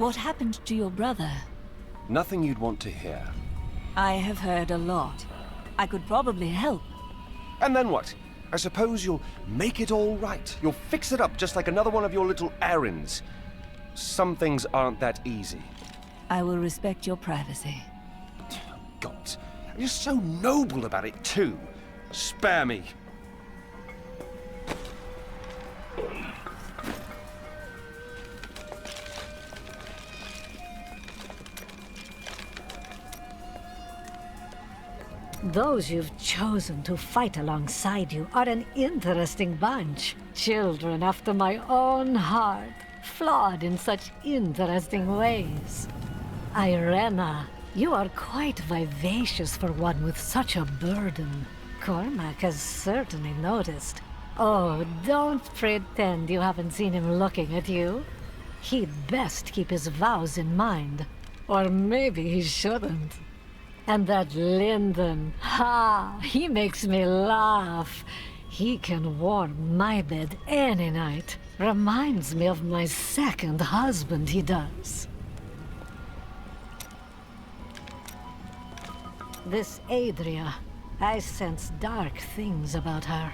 What happened to your brother? Nothing you'd want to hear. I have heard a lot. I could probably help. And then what? I suppose you'll make it all right. You'll fix it up just like another one of your little errands. Some things aren't that easy. I will respect your privacy. God, you're so noble about it too. Spare me. Those you've chosen to fight alongside you are an interesting bunch. Children after my own heart, flawed in such interesting ways. Irena, you are quite vivacious for one with such a burden. Cormac has certainly noticed. Oh, don't pretend you haven't seen him looking at you. He'd best keep his vows in mind. Or maybe he shouldn't. And that Lyndon, he makes me laugh. He can warm my bed any night. Reminds me of my second husband, he does. This Adria, I sense dark things about her.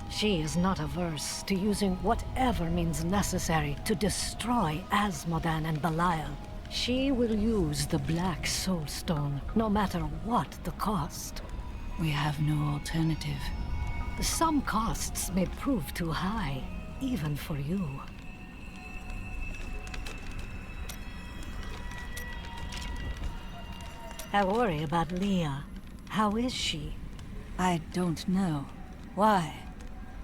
She is not averse to using whatever means necessary to destroy Asmodan and Belial. She will use the Black Soulstone, no matter what the cost. We have no alternative. Some costs may prove too high, even for you. I worry about Leah. How is she? I don't know. Why?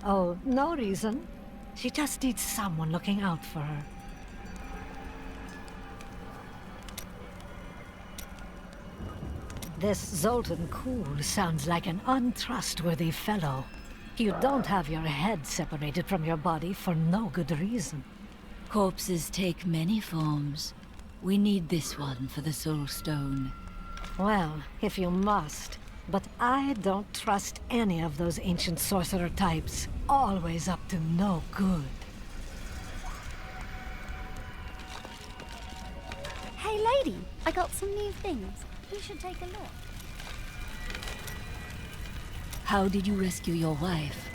Oh, no reason. She just needs someone looking out for her. This Zoltan Kuhl sounds like an untrustworthy fellow. You don't have your head separated from your body for no good reason. Corpses take many forms. We need this one for the Soul Stone. Well, if you must. But I don't trust any of those ancient sorcerer types. Always up to no good. Hey lady, I got some new things. You should take a look. How did you rescue your wife?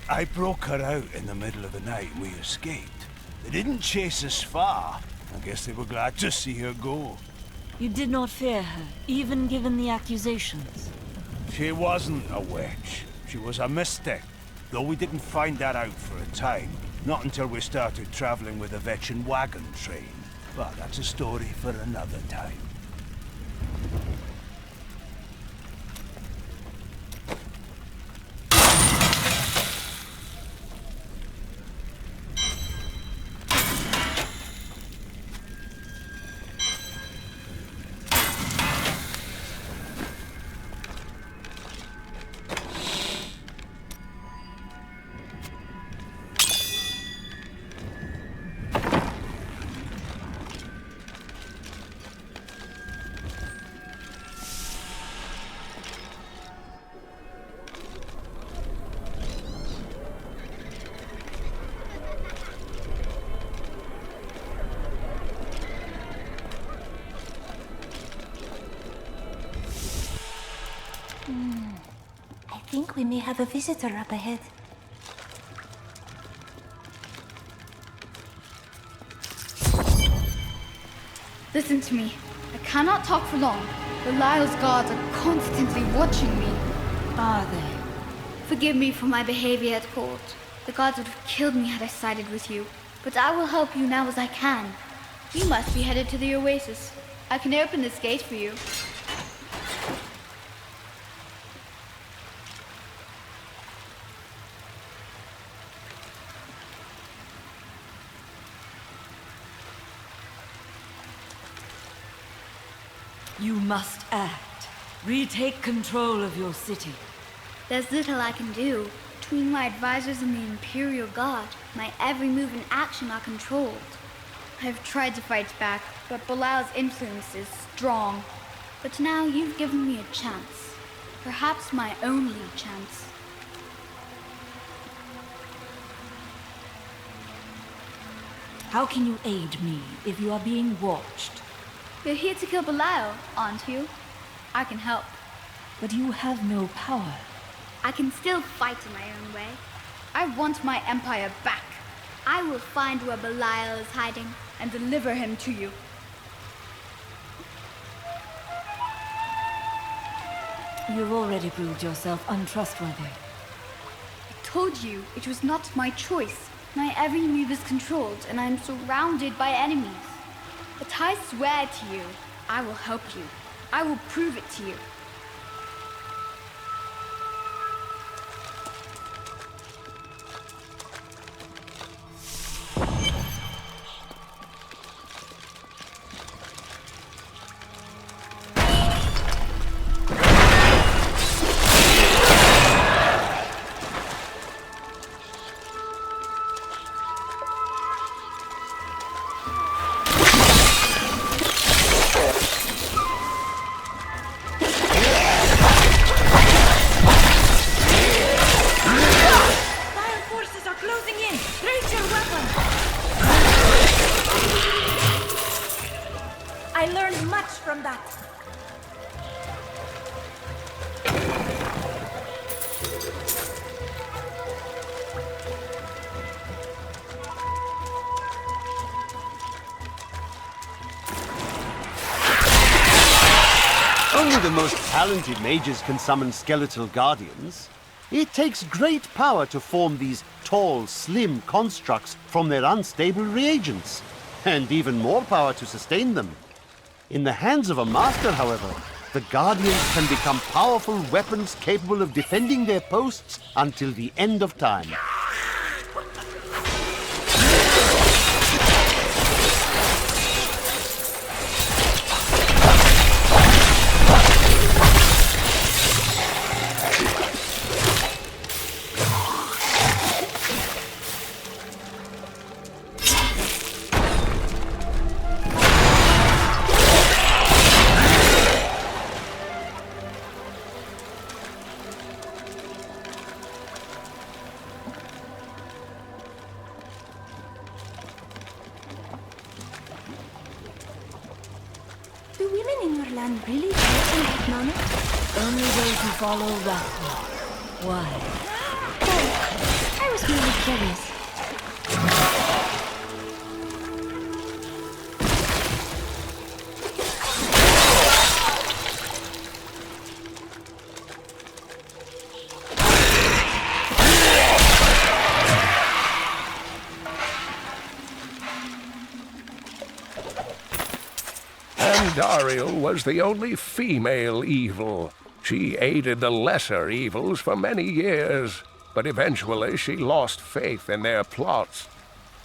I broke her out in the middle of the night and we escaped. They didn't chase us far. I guess they were glad to see her go. You did not fear her, even given the accusations. She wasn't a witch. She was a mystic. Though we didn't find that out for a time. Not until we started traveling with a Vetchin wagon train. But that's a story for another time. I think we may have a visitor up ahead. Listen to me. I cannot talk for long. Belial's guards are constantly watching me. Are they? Forgive me for my behavior at court. The gods would have killed me had I sided with you. But I will help you now as I can. You must be headed to the Oasis. I can open this gate for you. You must act. Retake control of your city. There's little I can do. Between my advisors and the Imperial Guard, my every move and action are controlled. I've tried to fight back, but Belial's influence is strong. But now you've given me a chance. Perhaps my only chance. How can you aid me if you are being watched? You're here to kill Belial, aren't you? I can help. But you have no power. I can still fight in my own way. I want my empire back. I will find where Belial is hiding and deliver him to you. You've already proved yourself untrustworthy. I told you it was not my choice. My every move is controlled and I am surrounded by enemies. But I swear to you, I will help you. I will prove it to you. Only the most talented mages can summon skeletal guardians. It takes great power to form these tall, slim constructs from their unstable reagents, and even more power to sustain them. In the hands of a master, however, the guardians can become powerful weapons capable of defending their posts until the end of time. Do women in your land really dress in that manner? Only those who follow Rathma. Why? Oh, I was merely curious. Dariel was the only female evil. She aided the lesser evils for many years, but eventually she lost faith in their plots.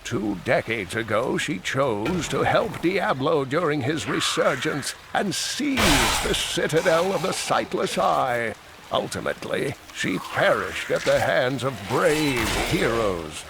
2 decades ago, she chose to help Diablo during his resurgence and seize the citadel of the Sightless Eye. Ultimately, she perished at the hands of brave heroes.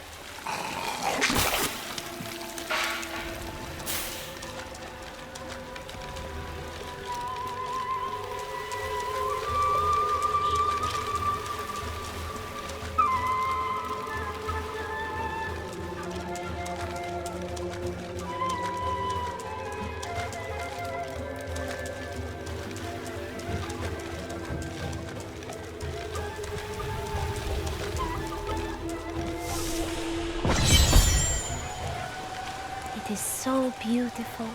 It is so beautiful.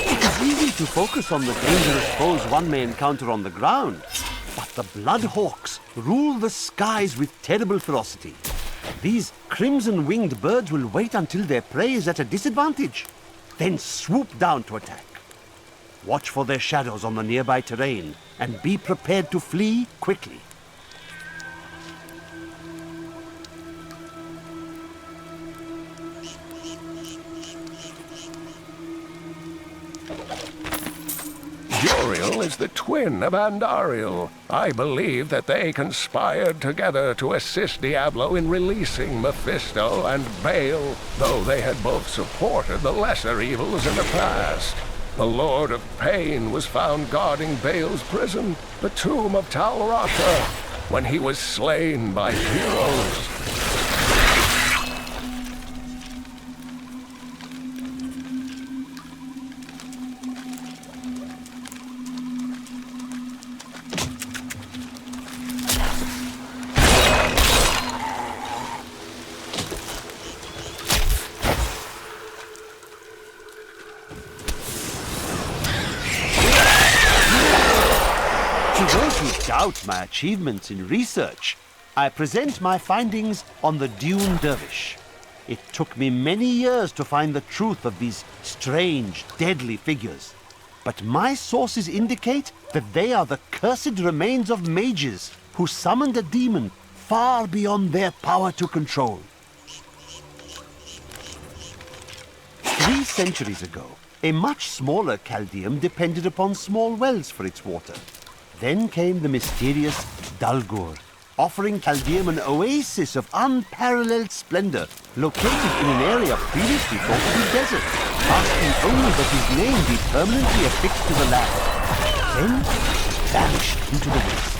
It's easy to focus on the dangerous foes one may encounter on the ground, but the Bloodhawks rule the skies with terrible ferocity. These crimson-winged birds will wait until their prey is at a disadvantage, then swoop down to attack. Watch for their shadows on the nearby terrain, and be prepared to flee quickly. Joriel Evil is the twin of Andariel. I believe that they conspired together to assist Diablo in releasing Mephisto and Baal, though they had both supported the lesser evils in the past. The Lord of Pain was found guarding Baal's prison, the tomb of Talrasha, when he was slain by heroes. Doubt my achievements in research, I present my findings on the Dune Dervish. It took me many years to find the truth of these strange, deadly figures, but my sources indicate that they are the cursed remains of mages who summoned a demon far beyond their power to control. 3 centuries ago, a much smaller Chaldeum depended upon small wells for its water. Then came the mysterious Dalgur, offering Chaldeum an oasis of unparalleled splendor, located in an area previously thought to be desert, asking only that his name be permanently affixed to the land, then vanished into the wastes.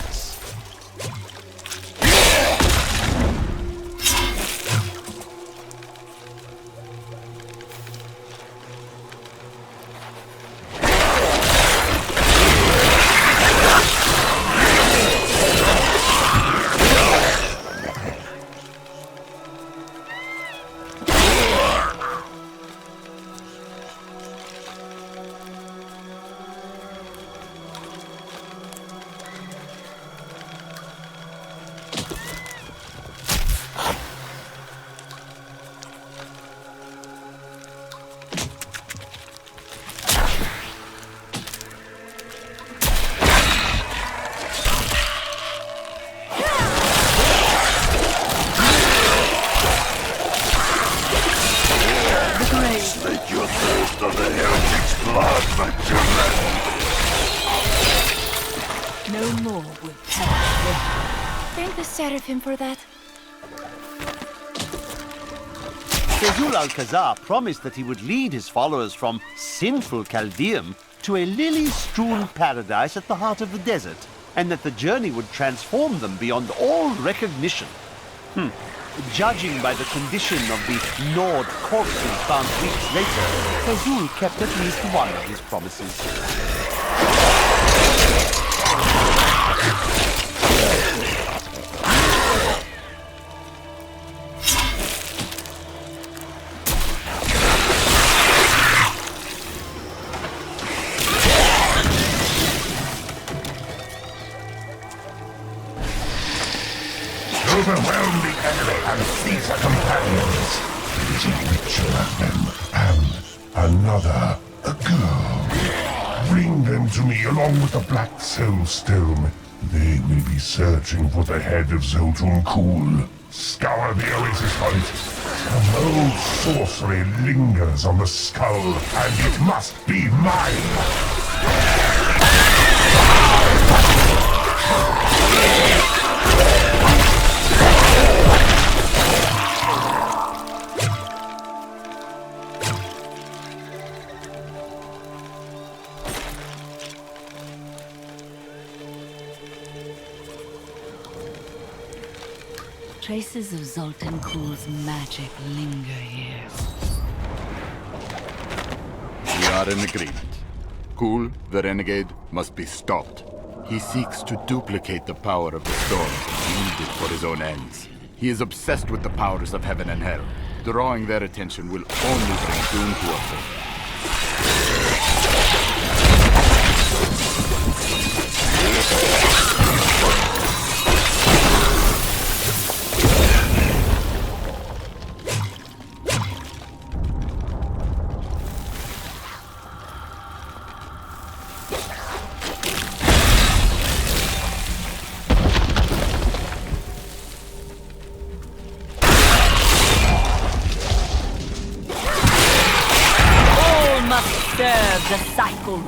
Him for that. Fezul Alcazar promised that he would lead his followers from sinful Chaldeum to a lily-strewn paradise at the heart of the desert, and that the journey would transform them beyond all recognition. Judging by the condition of the gnawed corpses found weeks later, Fezul kept at least one of his promises. Overwhelm the enemy and seize her companions. There is a ritual of them, and another, a girl. Bring them to me along with the Black Soul Stone. They will be searching for the head of Zoltun Kuul. Scour the Oasis for it. Some old sorcery lingers on the skull, and it must be mine. Traces of Zoltun Kuul's magic linger here. We are in agreement. Kuul, the renegade, must be stopped. He seeks to duplicate the power of the storm and use it for his own ends. He is obsessed with the powers of heaven and hell. Drawing their attention will only bring doom to us all. Serve the cycle.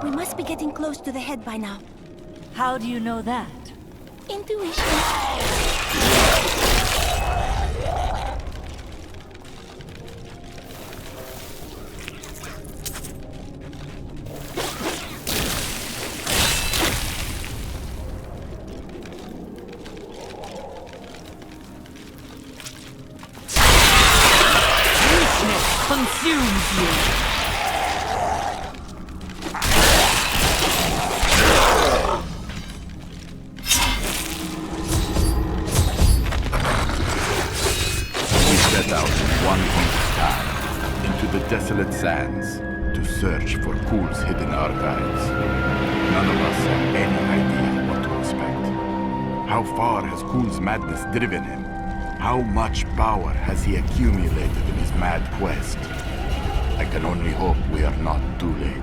We must be getting close to the head by now. How do you know that? Intuition. Consumes you. Desolate sands to search for Kul's hidden archives. None of us have any idea what to expect. How far has Kul's madness driven him? How much power has he accumulated in his mad quest? I can only hope we are not too late.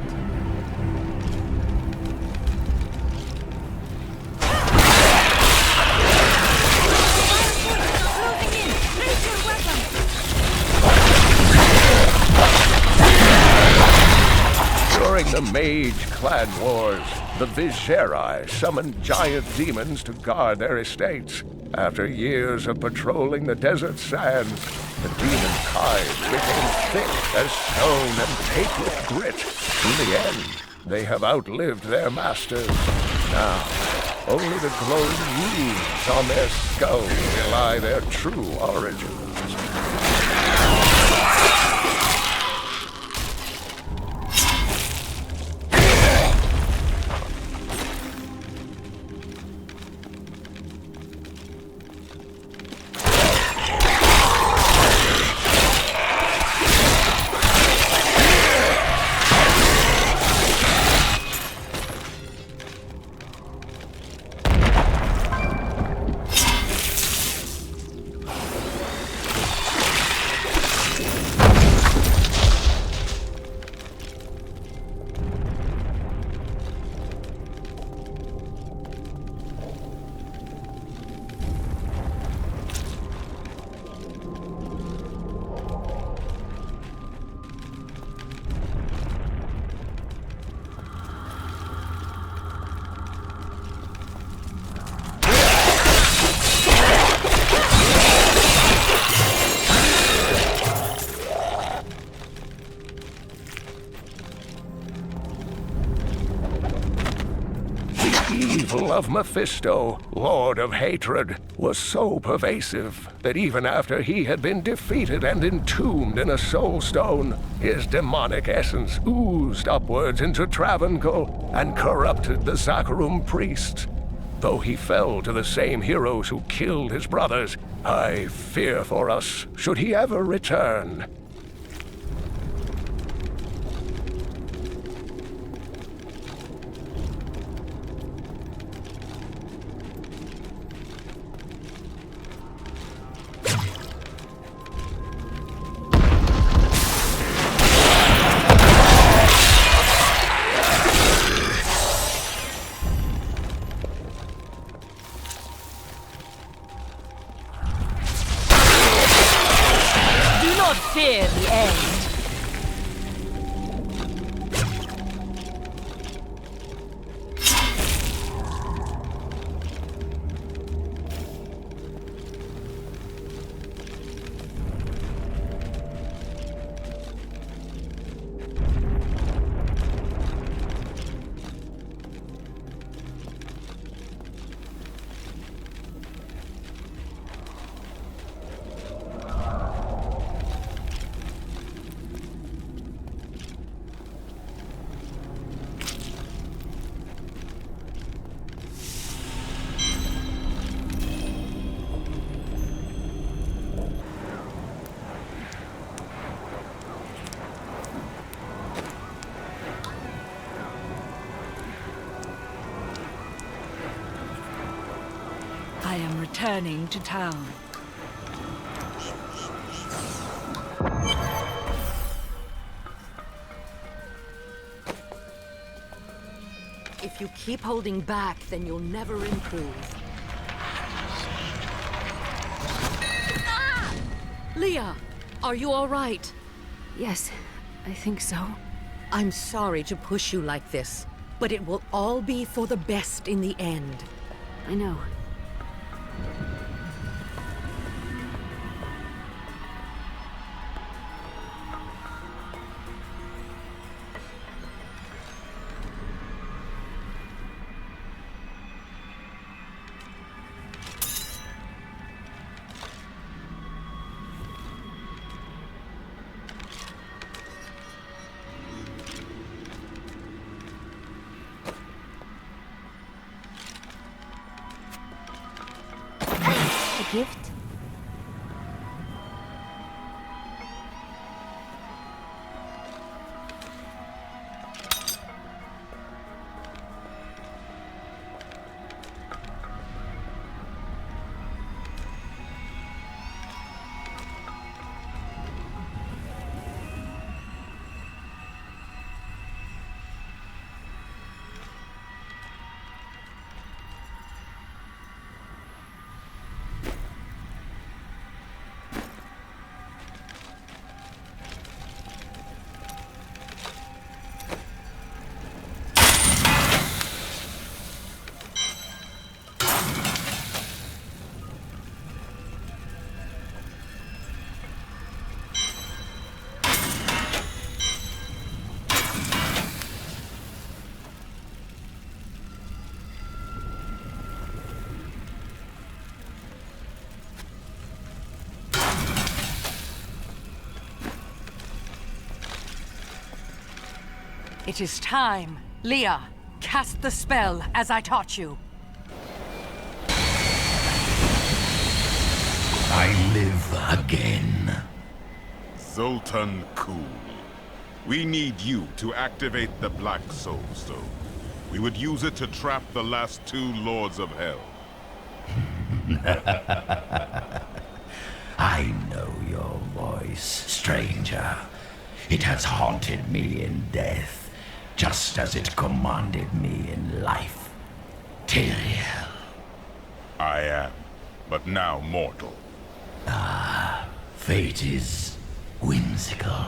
During the Mage Clan Wars, the Viserai summoned giant demons to guard their estates. After years of patrolling the desert sands, the demon hides became thick as stone and taped with grit. In the end, they have outlived their masters. Now, only the glowing wounds on their skulls belie their true origins. Of Mephisto, Lord of Hatred, was so pervasive that even after he had been defeated and entombed in a soul stone, his demonic essence oozed upwards into Travancore and corrupted the Zakharum priests. Though he fell to the same heroes who killed his brothers, I fear for us should he ever return. Fear the end. I am returning to town. If you keep holding back, then you'll never improve. Leah, are you all right? Yes, I think so. I'm sorry to push you like this, but it will all be for the best in the end. I know. A gift? It is time. Leah, cast the spell as I taught you. I live again. Zoltan Kuhl. We need you to activate the Black Soul Stone. We would use it to trap the last 2 Lords of Hell. I know your voice, stranger. It has haunted me in death, just as it commanded me in life. Tyrael. I am, but now mortal. Ah, fate is whimsical.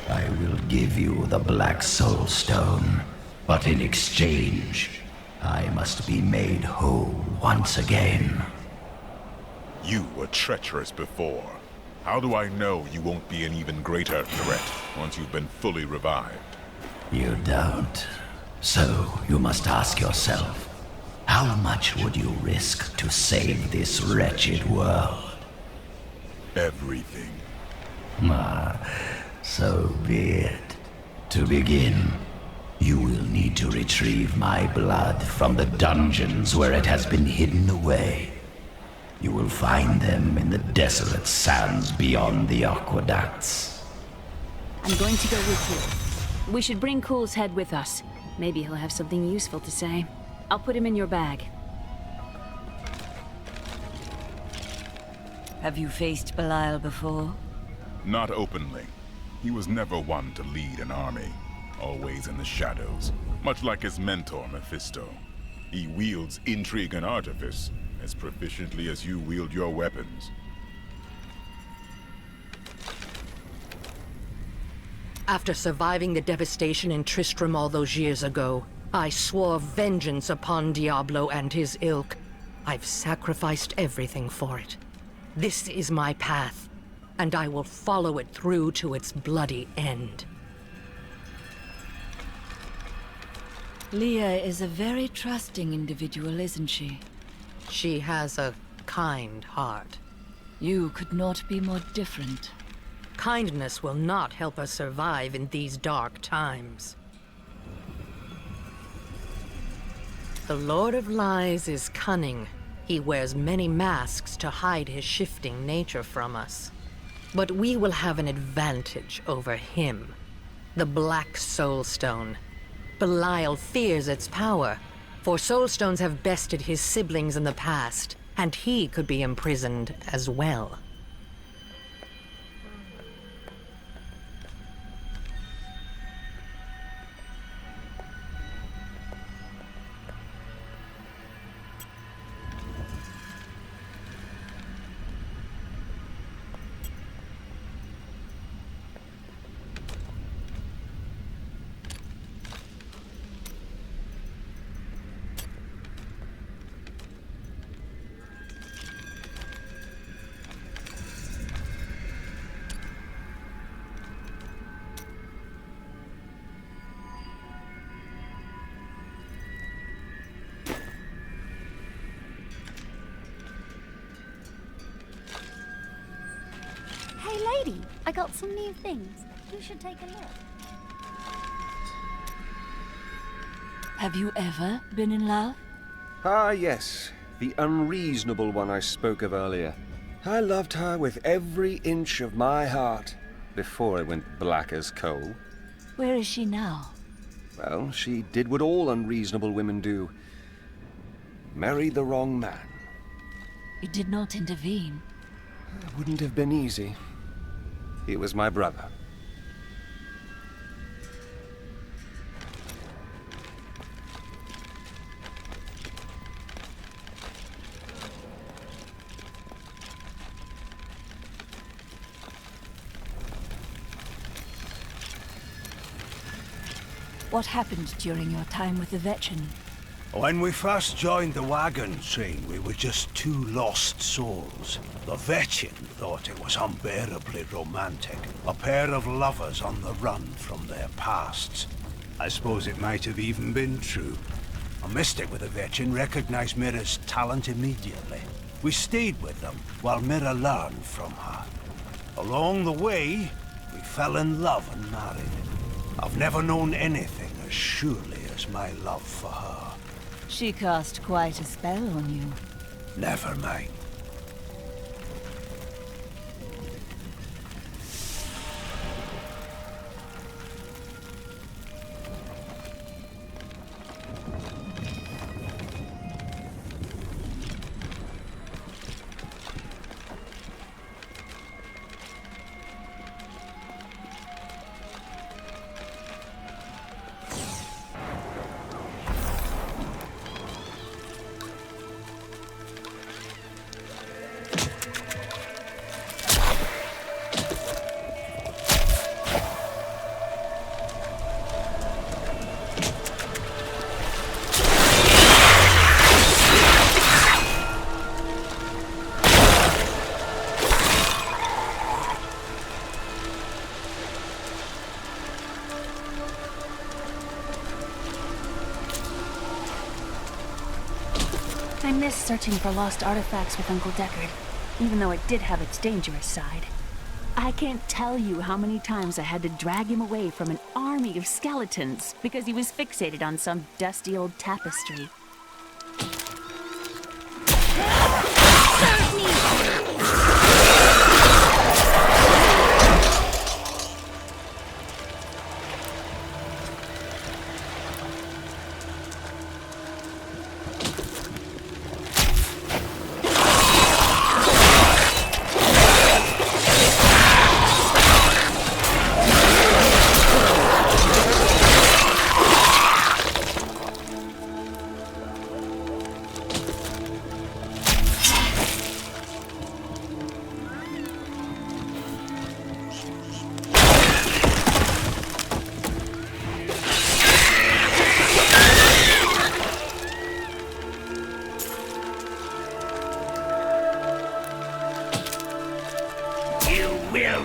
I will give you the Black Soul Stone, but in exchange, I must be made whole once again. You were treacherous before. How do I know you won't be an even greater threat once you've been fully revived? You don't. So you must ask yourself, how much would you risk to save this wretched world? Everything. So be it. To begin, you will need to retrieve my blood from the dungeons where it has been hidden away. You will find them in the desolate sands beyond the aqueducts. I'm going to go with you. We should bring Kuhl's head with us. Maybe he'll have something useful to say. I'll put him in your bag. Have you faced Belial before? Not openly. He was never one to lead an army, always in the shadows, much like his mentor, Mephisto. He wields intrigue and artifice as proficiently as you wield your weapons. After surviving the devastation in Tristram all those years ago, I swore vengeance upon Diablo and his ilk. I've sacrificed everything for it. This is my path, and I will follow it through to its bloody end. Leah is a very trusting individual, isn't she? She has a kind heart. You could not be more different. Kindness will not help us survive in these dark times. The Lord of Lies is cunning. He wears many masks to hide his shifting nature from us. But we will have an advantage over him. The Black Soul Stone. Belial fears its power, for Soulstones have bested his siblings in the past, and he could be imprisoned as well. Hey lady, I got some new things. You should take a look. Have you ever been in love? Ah, yes. The unreasonable one I spoke of earlier. I loved her with every inch of my heart before it went black as coal. Where is she now? Well, she did what all unreasonable women do. Married the wrong man. You did not intervene. It wouldn't have been easy. He was my brother. What happened during your time with the Vetchin? When we first joined the wagon train, we were just two lost souls. The Vetchin thought it was unbearably romantic. A pair of lovers on the run from their pasts. I suppose it might have even been true. A mystic with the Vetchin recognized Mira's talent immediately. We stayed with them while Mira learned from her. Along the way, we fell in love and married. I've never known anything as surely as my love for her. She cast quite a spell on you. Never mind. I miss searching for lost artifacts with Uncle Deckard, even though it did have its dangerous side. I can't tell you how many times I had to drag him away from an army of skeletons because he was fixated on some dusty old tapestry.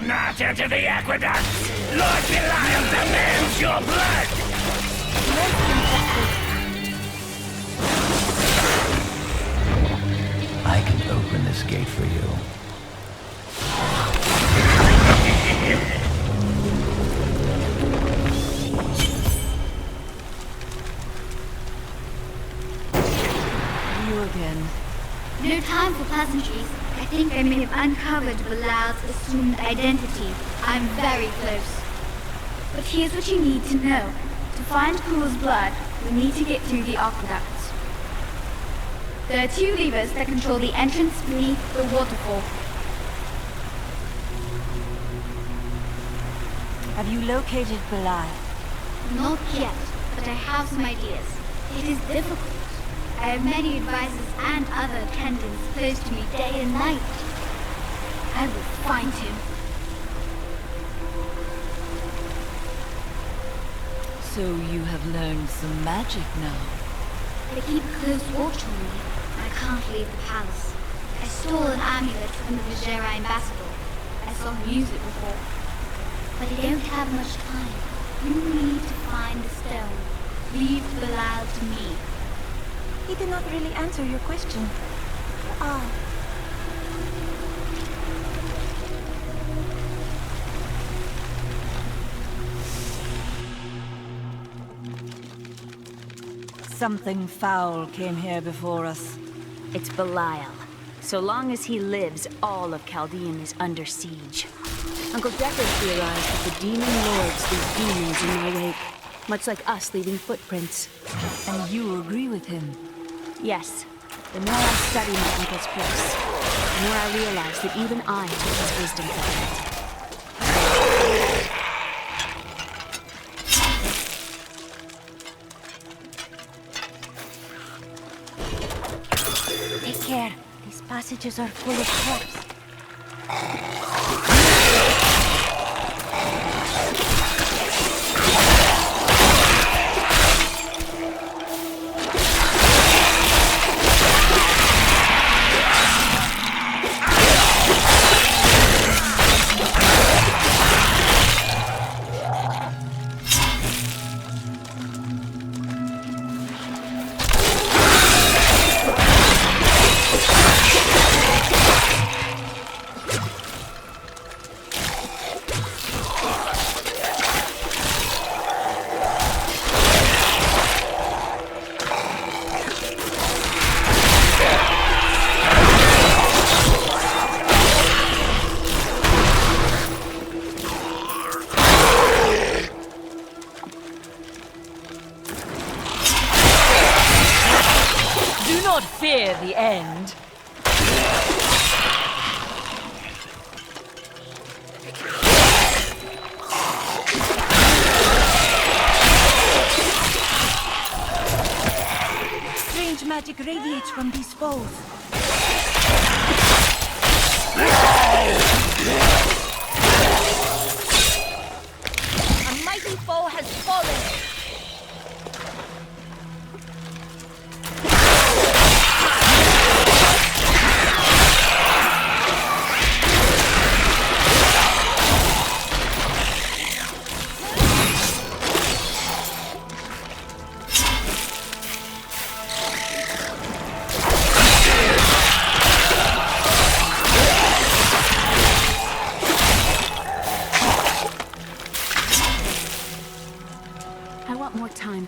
not enter the aqueduct! Lord Belial demands your blood! I can open this gate for you. You again. No time for pleasantries. I think I may have uncovered Belial's assumed identity. I'm very close. But here's what you need to know. To find Cool's blood, we need to get through the aqueducts. There are 2 levers that control the entrance beneath the waterfall. Have you located Belial? Not yet, but I have some ideas. It is difficult. I have many advisors and other attendants close to me day and night. I will find him. So you have learned some magic now. They keep close watch on me. I can't leave the palace. I stole an amulet from the Vajera ambassador. I saw him use it before. But I don't have much time. You need to find the stone. Leave Belial to me. He did not really answer your question. Something foul came here before us. It's Belial. So long as he lives, all of Chaldean is under siege. Uncle Deckard theorized that the demon lords leave demons in their wake, much like us leaving footprints. And you agree with him? Yes. The more I study my uncle's place, the more I realize that even I took his wisdom for granted. Take care. These passages are full of traps. Fear the end. Strange magic radiates from these foes. A mighty foe has fallen.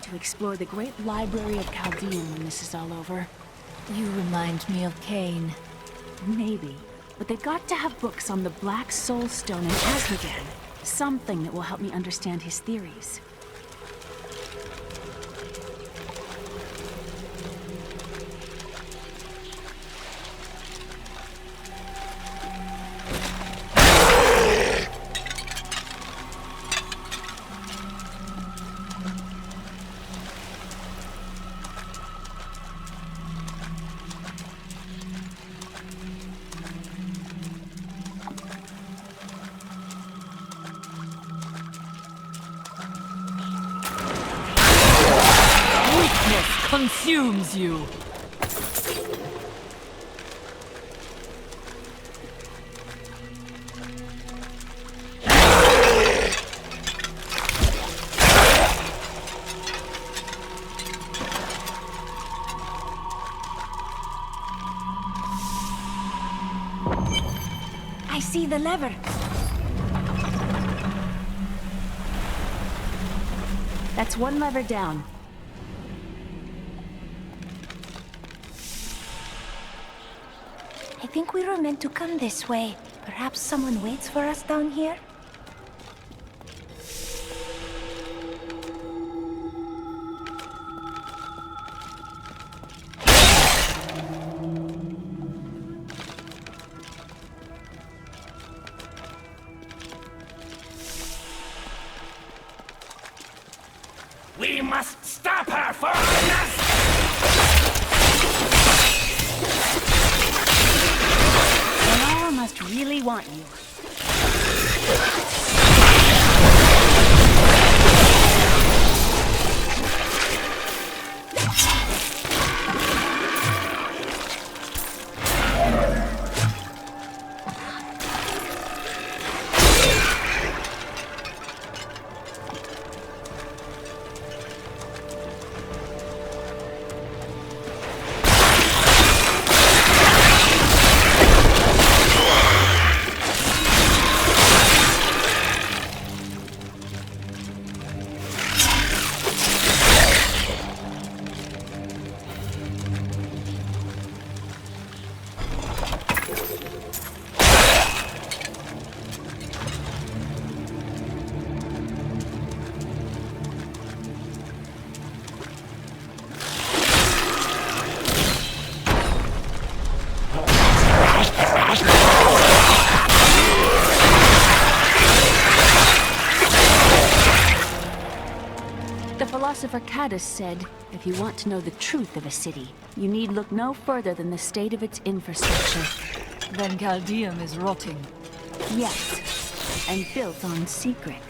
To explore the great library of Chaldean when this is all over. You remind me of Cain. Maybe. But they've got to have books on the Black Soul Stone and Asmodan. Something that will help me understand his theories. Consumes you. I see the lever. That's one lever down. I think we were meant to come this way. Perhaps someone waits for us down here? We must stop her for us! Lenore must really want you. Philosopher Caddis said, if you want to know the truth of a city, you need look no further than the state of its infrastructure. Then Chaldeum is rotting. Yes, and built on secrets.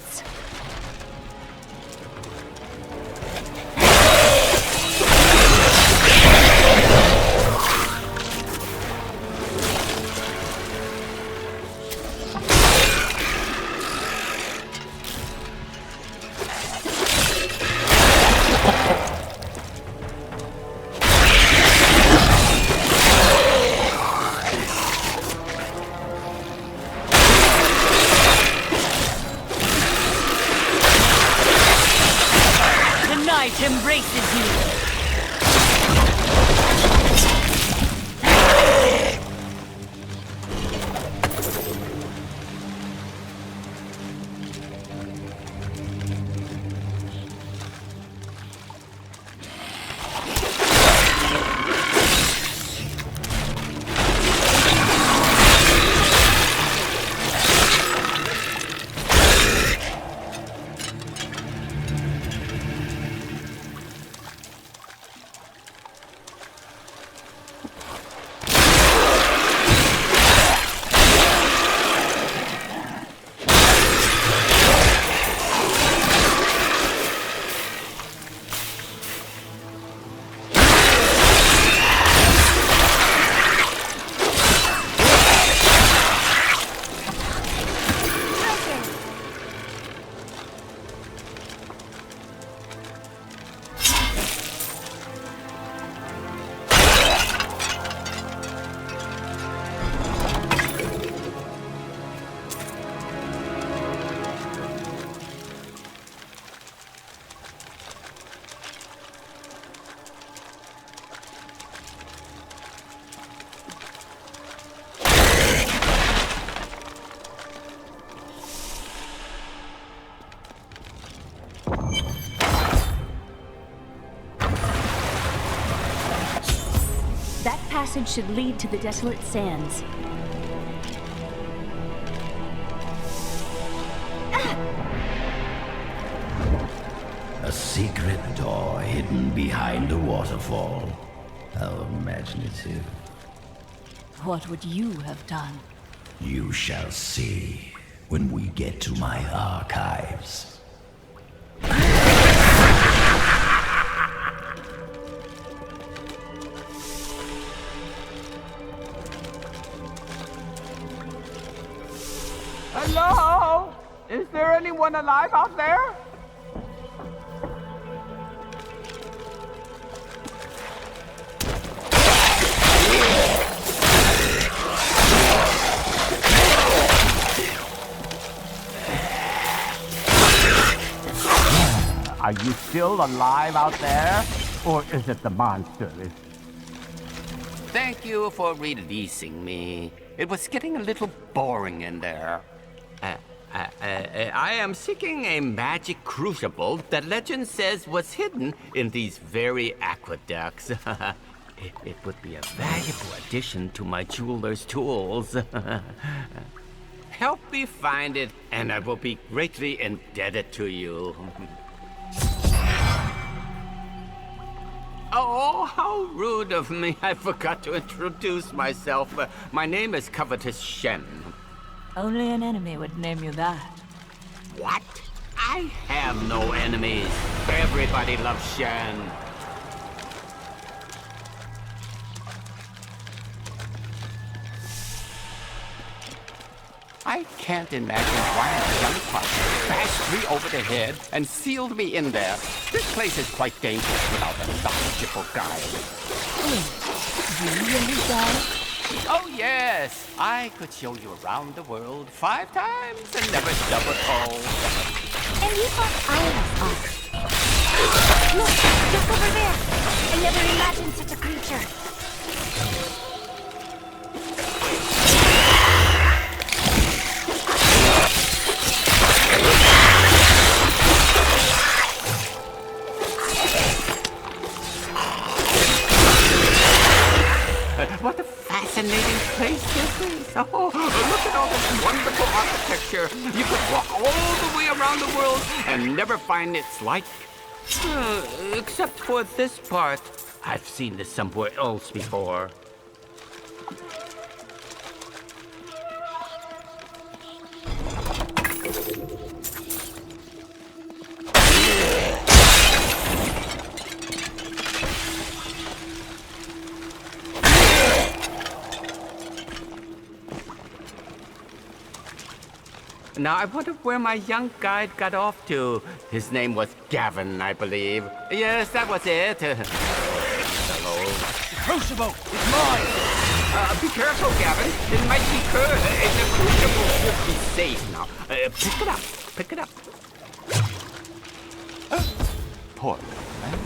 Embraces you. That passage should lead to the desolate sands. A secret door hidden behind a waterfall. How imaginative. What would you have done? You shall see when we get to my archives. Hello? Is there anyone alive out there? Are you still alive out there? Or is it the monster? Thank you for releasing me. It was getting a little boring in there. I am seeking a magic crucible that legend says was hidden in these very aqueducts. It would be a valuable addition to my jeweler's tools. Help me find it, and I will be greatly indebted to you. Oh, how rude of me. I forgot to introduce myself. My name is Covetous Shen. Only an enemy would name you that. What? I have no enemies. Everybody loves Shen. I can't imagine why a young pup bashed me over the head and sealed me in there. This place is quite dangerous without a knowledgeable guide. You really die? Oh, yes. I could show you around the world 5 times and never stub a toe. And you thought I was off. Look, just over there. I never imagined such a creature. What a fascinating place this is. Oh, look at all this wonderful architecture. You could walk all the way around the world and never find its like. Except for this part. I've seen this somewhere else before. Now, I wonder where my young guide got off to. His name was Gavin, I believe. Yes, that was it. Hello. Crucible! It's mine! Be careful, Gavin. It might be cursed. The crucible should be safe now. Pick it up. Pick it up. Poor man.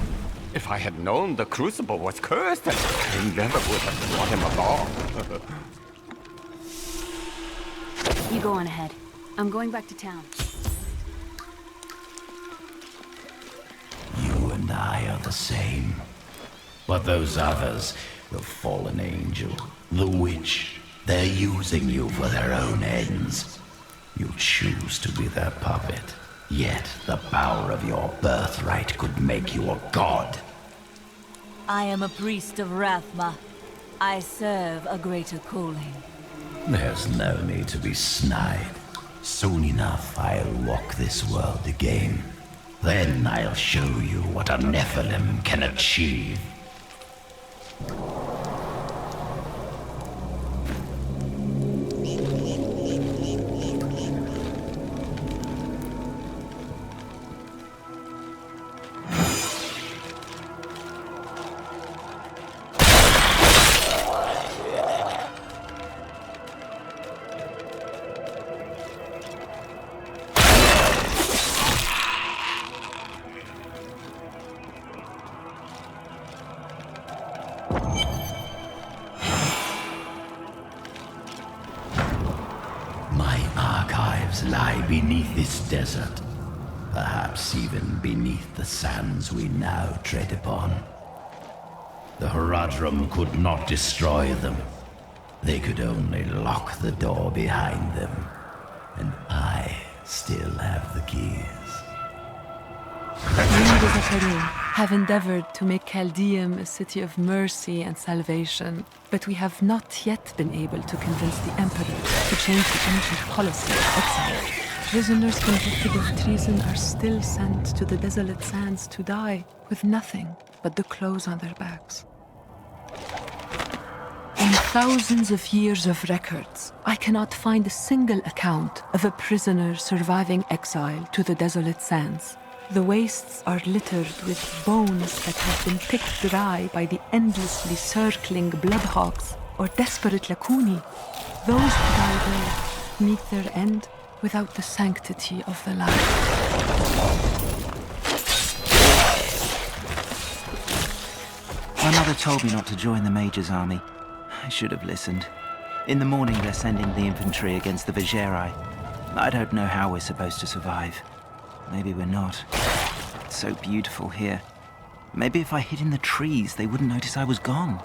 If I had known the crucible was cursed, I never would have brought him along. You go on ahead. I'm going back to town. You and I are the same. But those others, the fallen angel, the witch, they're using you for their own ends. You choose to be their puppet. Yet the power of your birthright could make you a god. I am a priest of Rathma. I serve a greater calling. There's no need to be snide. Soon enough, I'll walk this world again. Then I'll show you what a Nephilim can achieve. Lie beneath this desert, perhaps even beneath the sands we now tread upon. The Horadrim could not destroy them. They could only lock the door behind them, and I still have the keys. We, the Zakarim, have endeavored to make Chaldeum a city of mercy and salvation, but we have not yet been able to convince the Emperor to change the ancient policy of exile. Prisoners convicted of treason are still sent to the desolate sands to die, with nothing but the clothes on their backs. In thousands of years of records, I cannot find a single account of a prisoner surviving exile to the desolate sands. The wastes are littered with bones that have been picked dry by the endlessly circling bloodhawks or desperate Lakuni. Those who die there meet their end without the sanctity of the life. Father told me not to join the Major's army. I should have listened. In the morning, they're sending the infantry against the Vigeri. I don't know how we're supposed to survive. Maybe we're not. It's so beautiful here. Maybe if I hid in the trees, they wouldn't notice I was gone.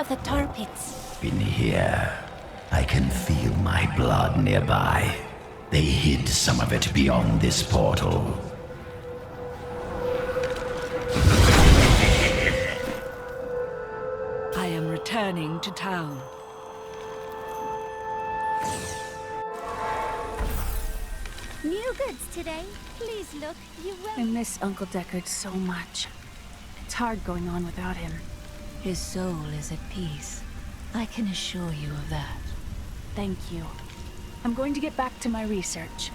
The tar pits. In here, I can feel my blood nearby. They hid some of it beyond this portal. I am returning to town. New goods today. Please look. You will. I miss Uncle Deckard so much. It's hard going on without him. His soul is at peace. I can assure you of that. Thank you. I'm going to get back to my research.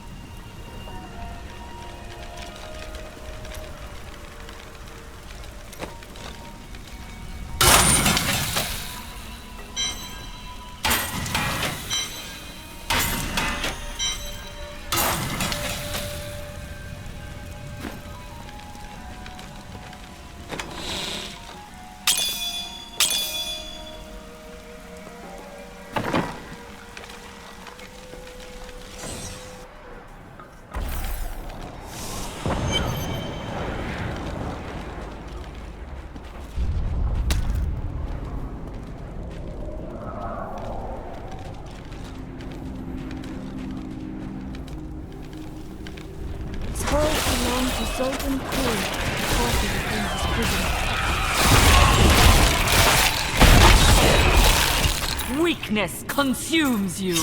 Sultan Kul, before he became his prisoner. Weakness consumes you.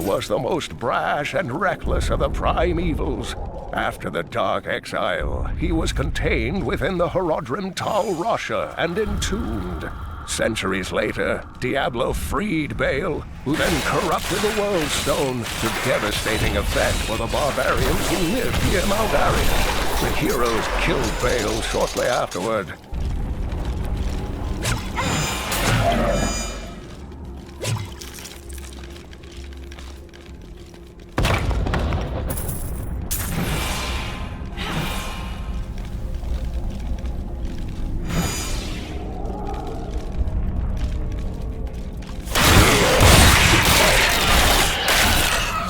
Was the most brash and reckless of the primevals. After the Dark Exile, he was contained within the Horadrim-Tal Rasha and entombed. Centuries later, Diablo freed Baal, who then corrupted the World Stone to devastating effect for the barbarians who lived near Mount Arian. The heroes killed Baal shortly afterward.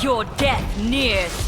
Your death nears.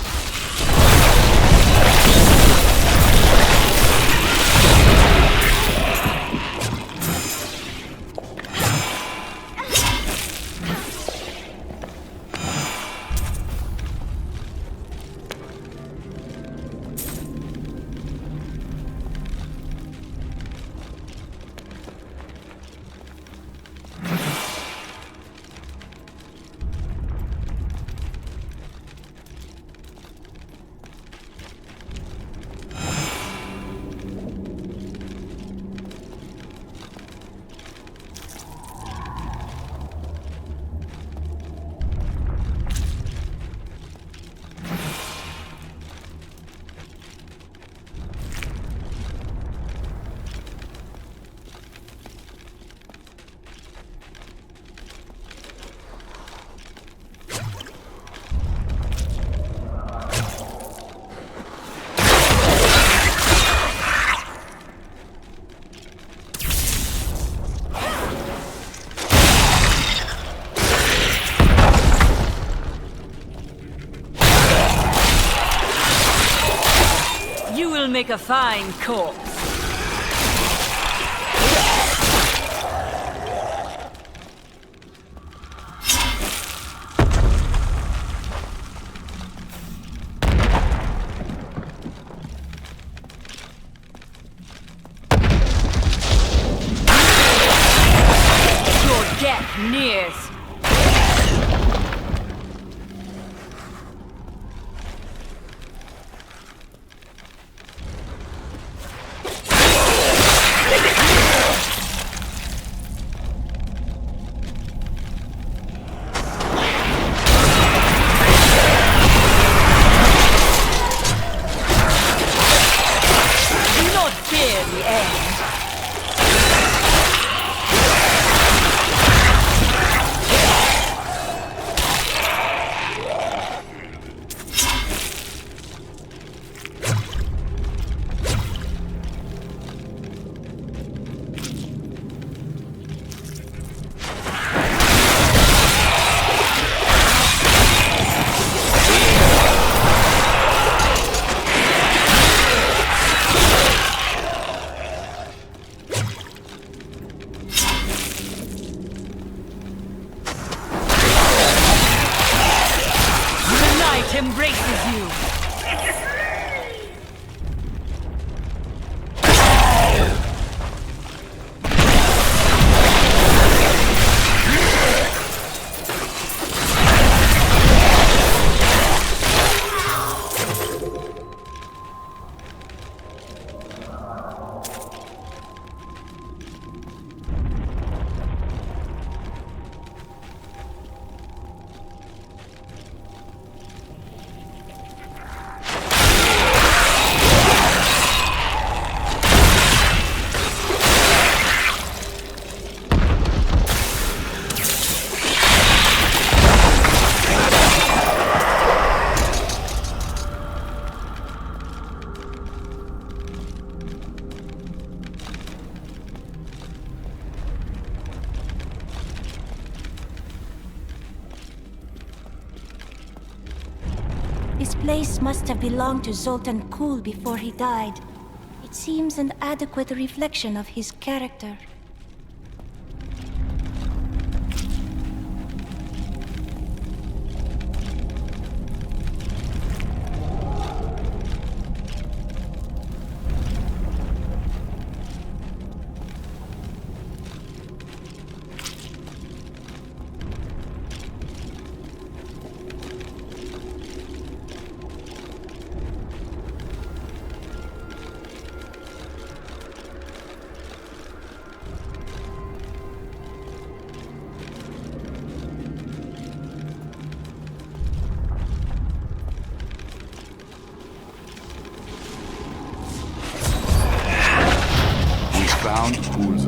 Make a fine corpse. Your death nears. Embraces you. This place must have belonged to Zoltan Kull before he died. It seems an adequate reflection of his character.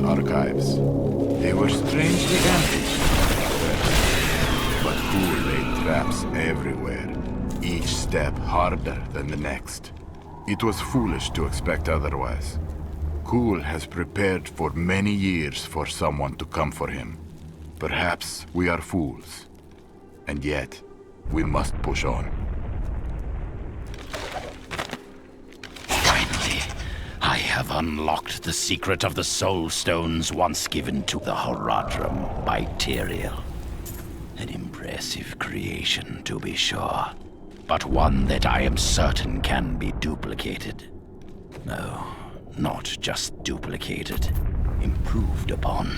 archives. They were strangely empty. But Ghoul laid traps everywhere, each step harder than the next. It was foolish to expect otherwise. Ghoul has prepared for many years for someone to come for him. Perhaps we are fools. And yet, we must push on. Finally, I have unlocked the secret of the soul stones once given to the Horadrim by Tyrael. An impressive creation, to be sure, but one that I am certain can be duplicated. No, not just duplicated, improved upon.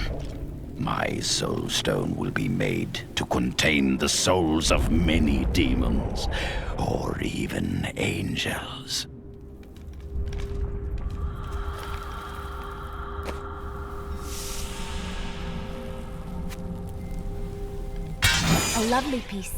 My soul stone will be made to contain the souls of many demons, or even angels. A lovely piece.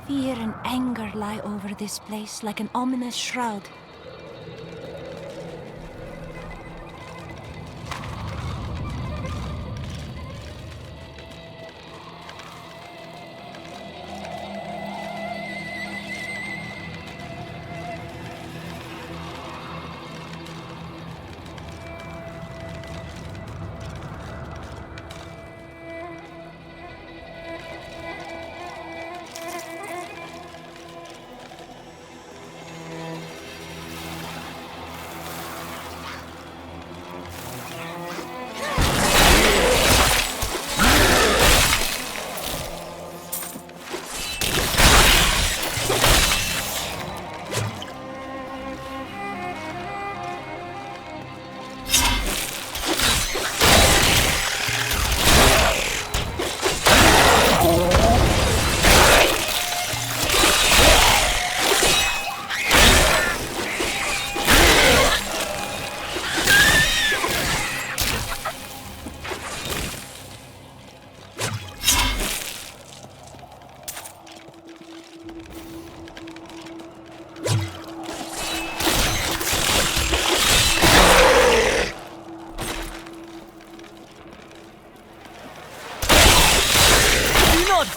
Fear and anger lie over this place like an ominous shroud.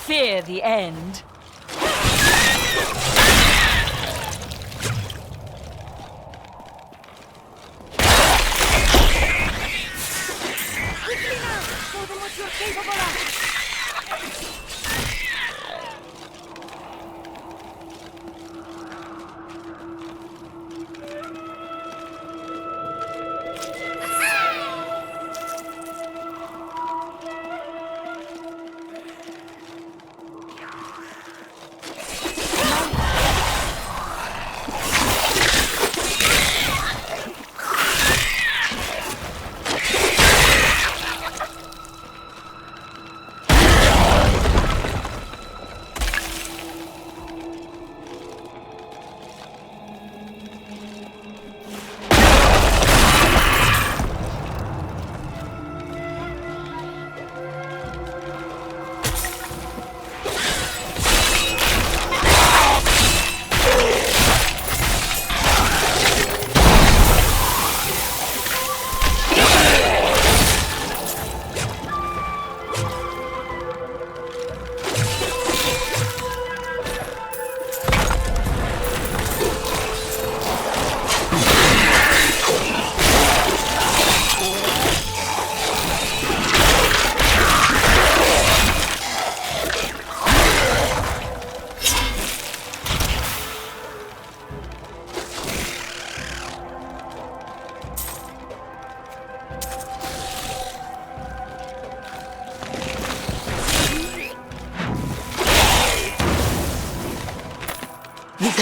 Fear the end. Quickly now! Show them what you're capable of!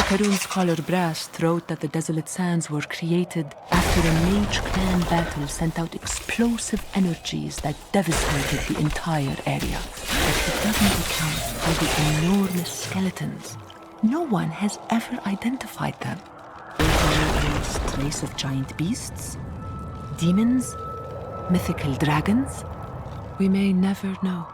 Fakarun scholar Brass wrote that the Desolate Sands were created after a mage clan battle sent out explosive energies that devastated the entire area. But he doesn't account for the enormous skeletons. No one has ever identified them. Is there a trace of giant beasts? Demons? Mythical dragons? We may never know.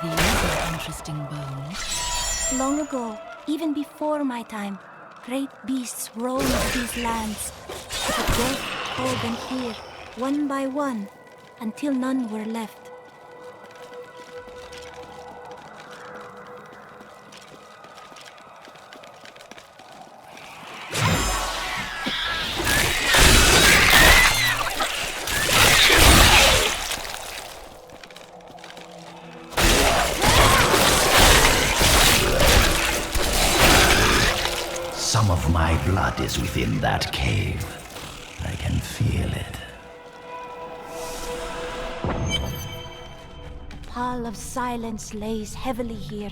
These are interesting bones. Long ago, even before my time, great beasts roamed these lands. But death called them here, one by one, until none were left. Some of my blood is within that cave. I can feel it. Pall of silence lays heavily here.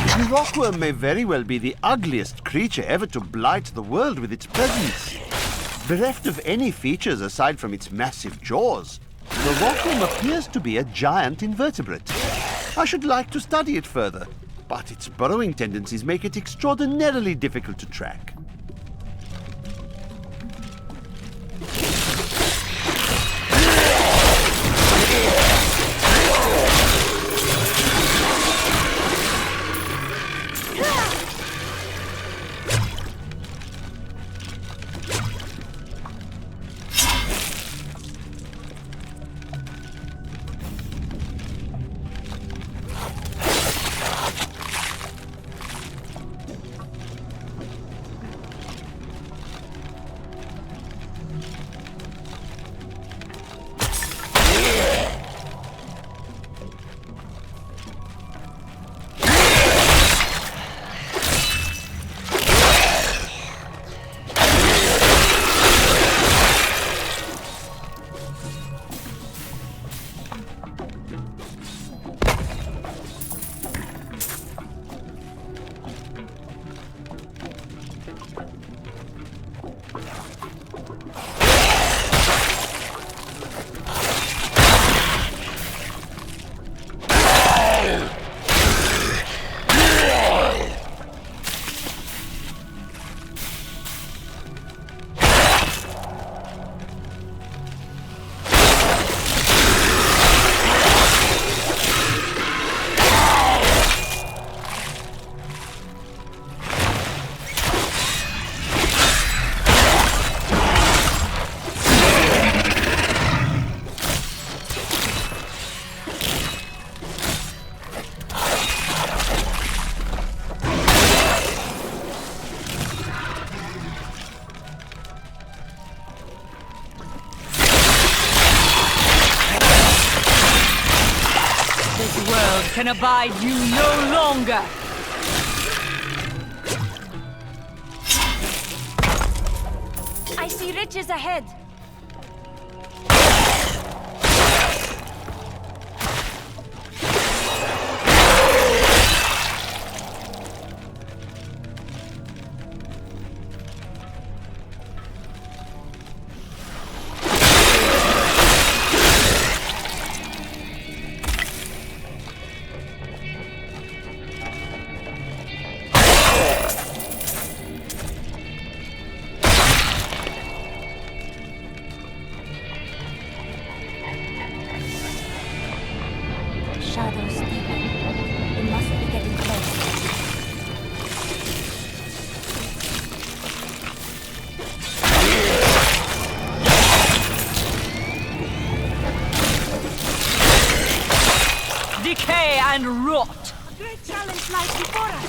The rockworm may very well be the ugliest creature ever to blight the world with its presence. Bereft of any features aside from its massive jaws, the rockworm appears to be a giant invertebrate. I should like to study it further, but its burrowing tendencies make it extraordinarily difficult to track. Can abide you no longer! I see riches ahead. Shadows deepen. We must be getting close. Decay and rot! A great challenge lies before us.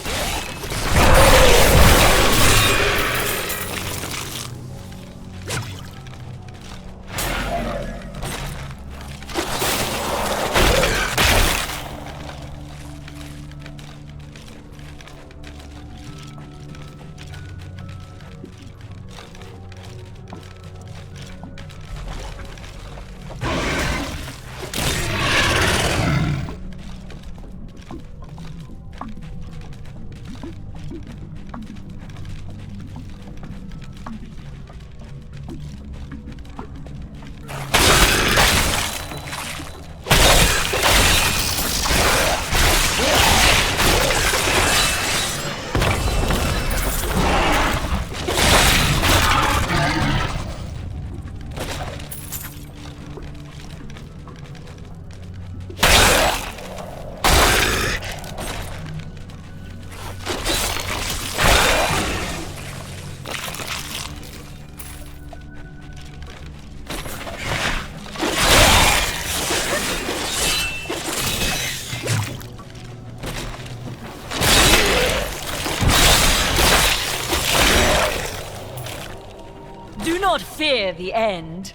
Do not fear the end.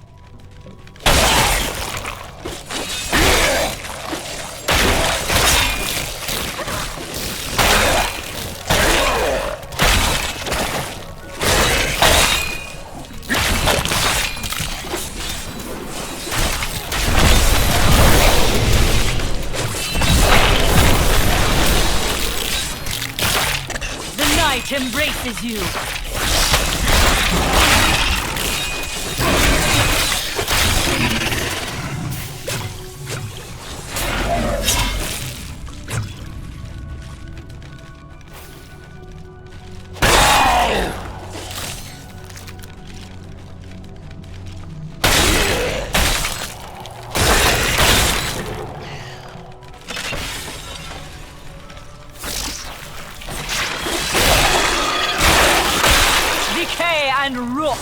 The night embraces you. Decay and rot.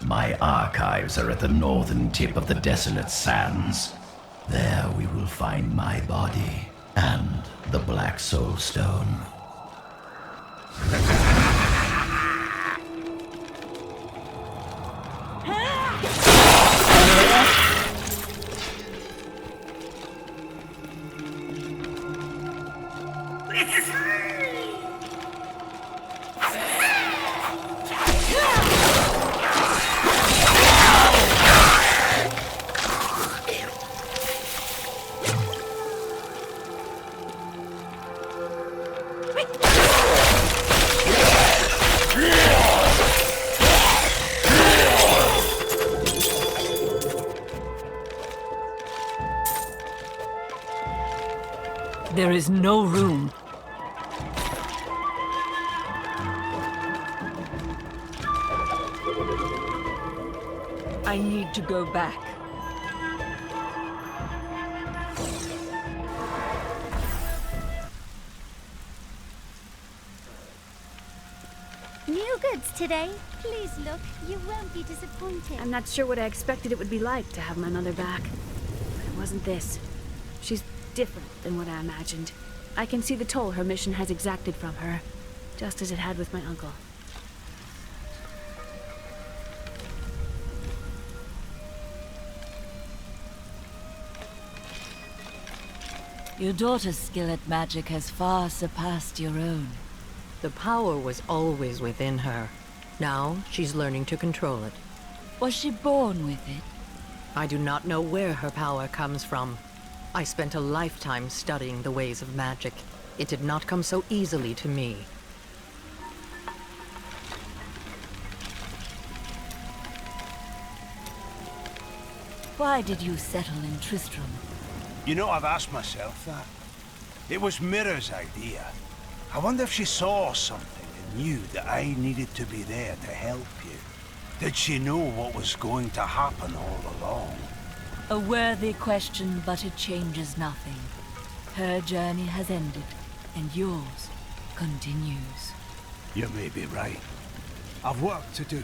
My archives are at the northern tip of the desolate sands. There we will find my body and the Black Soul Stone. There is no room. I need to go back. New goods today. Please look. You won't be disappointed. I'm not sure what I expected it would be like to have my mother back. But it wasn't this. She's different than what I imagined. I can see the toll her mission has exacted from her, just as it had with my uncle. Your daughter's skill at magic has far surpassed your own. The power was always within her. Now she's learning to control it. Was she born with it? I do not know where her power comes from. I spent a lifetime studying the ways of magic. It did not come so easily to me. Why did you settle in Tristram? You know, I've asked myself that. It was Mira's idea. I wonder if she saw something and knew that I needed to be there to help you. Did she know what was going to happen all along? A worthy question, but it changes nothing. Her journey has ended, and yours continues. You may be right. I've work to do.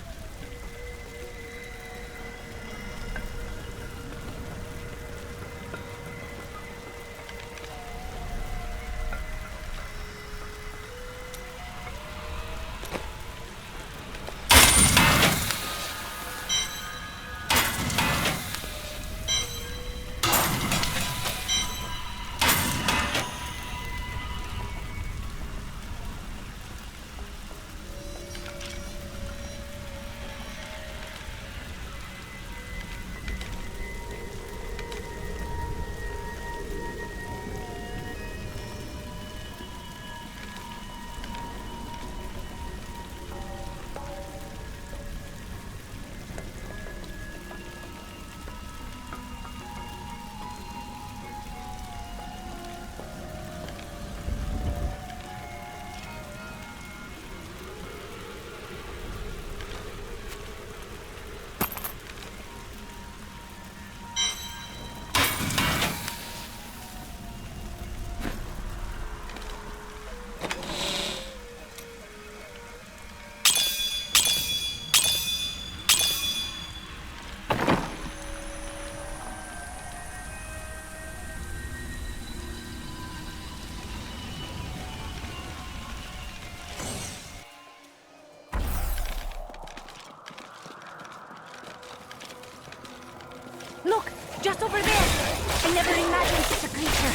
never imagined such a creature.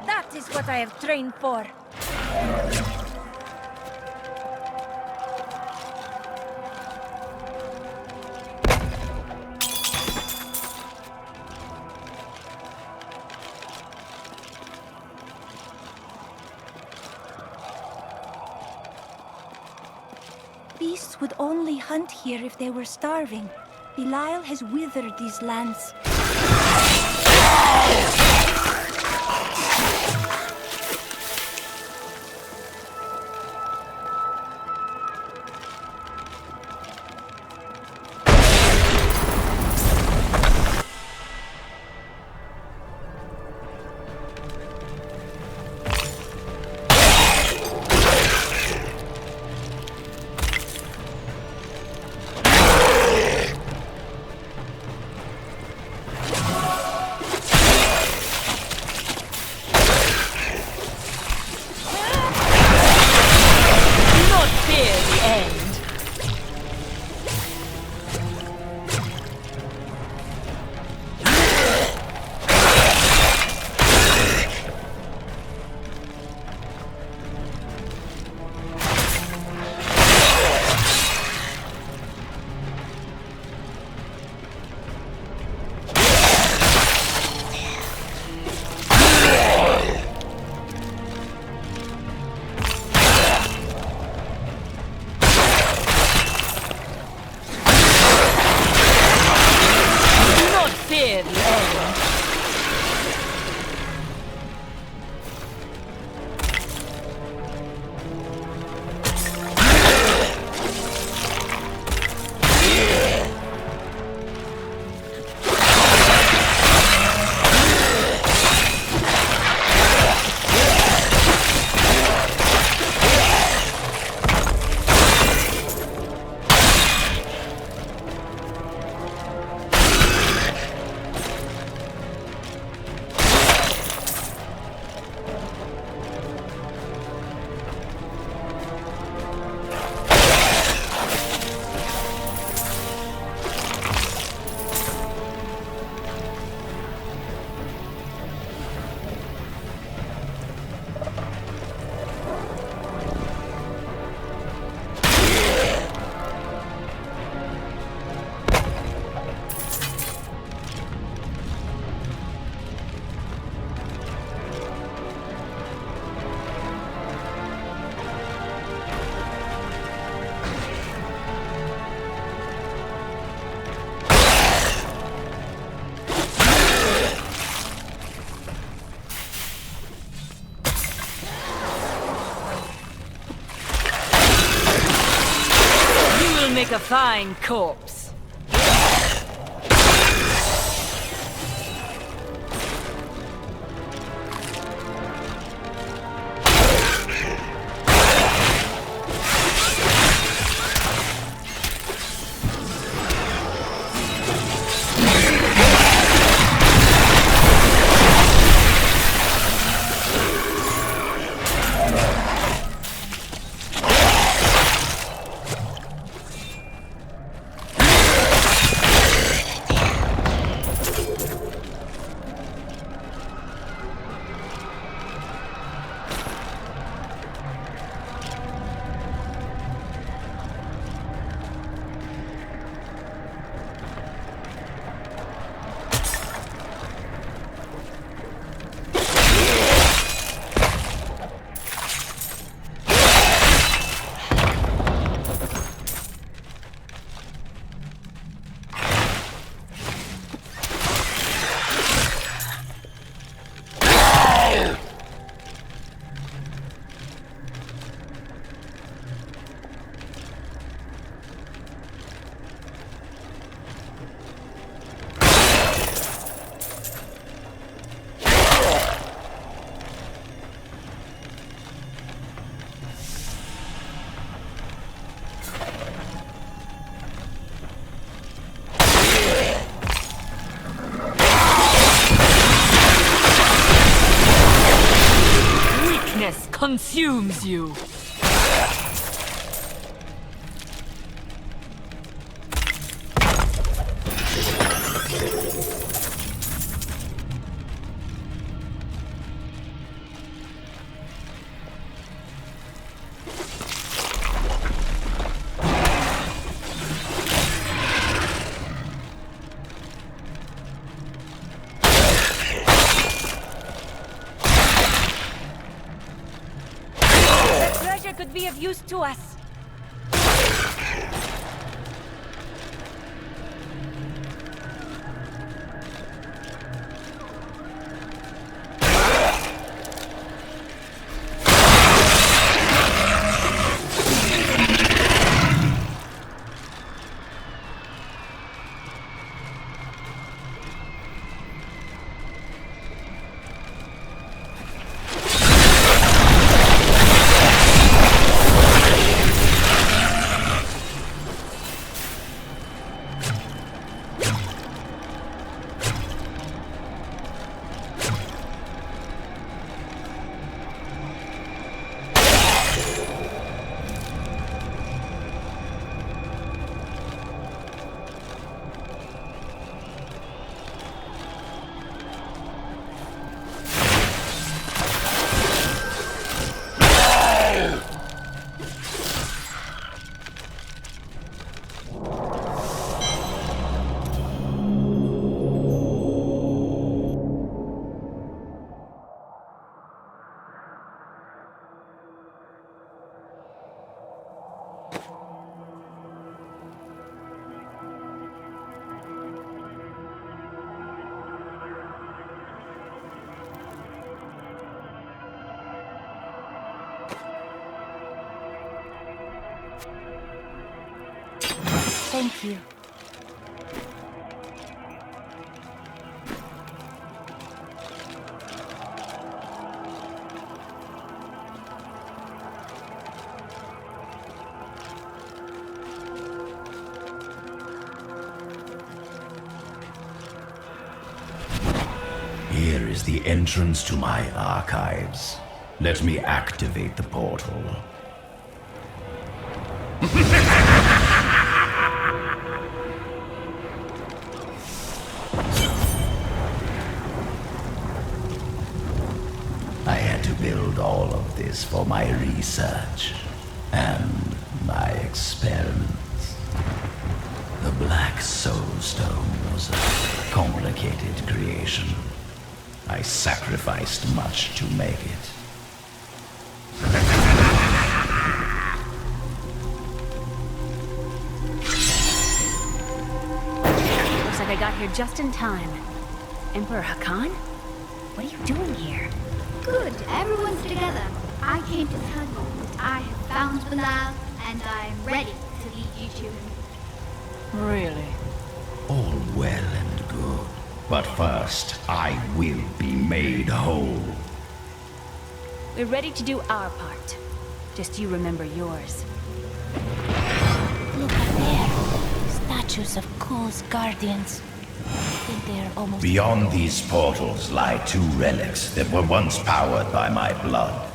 That is what I have trained for. Beasts would only hunt here if they were starving. Belial has withered these lands. Make a fine corpse. Consumes you. Necromancer could be of use to us. Thank you. Here is the entrance to my archives. Let me activate the portal. I had to build all of this for my research and my experiments. The Black Soul Stone was a complicated creation. I sacrificed much to make it. Looks like I got here just in time. Emperor Hakan? What are you doing here? Good, everyone's together. I came to tell you that I have found Bilal, and I am ready to lead you to him. Really? All well and good. But first, I will be made whole. We're ready to do our part. Just you remember yours. Look up there. Statues of Kuul's guardians. I think they are almost... Beyond these portals lie two relics that were once powered by my blood.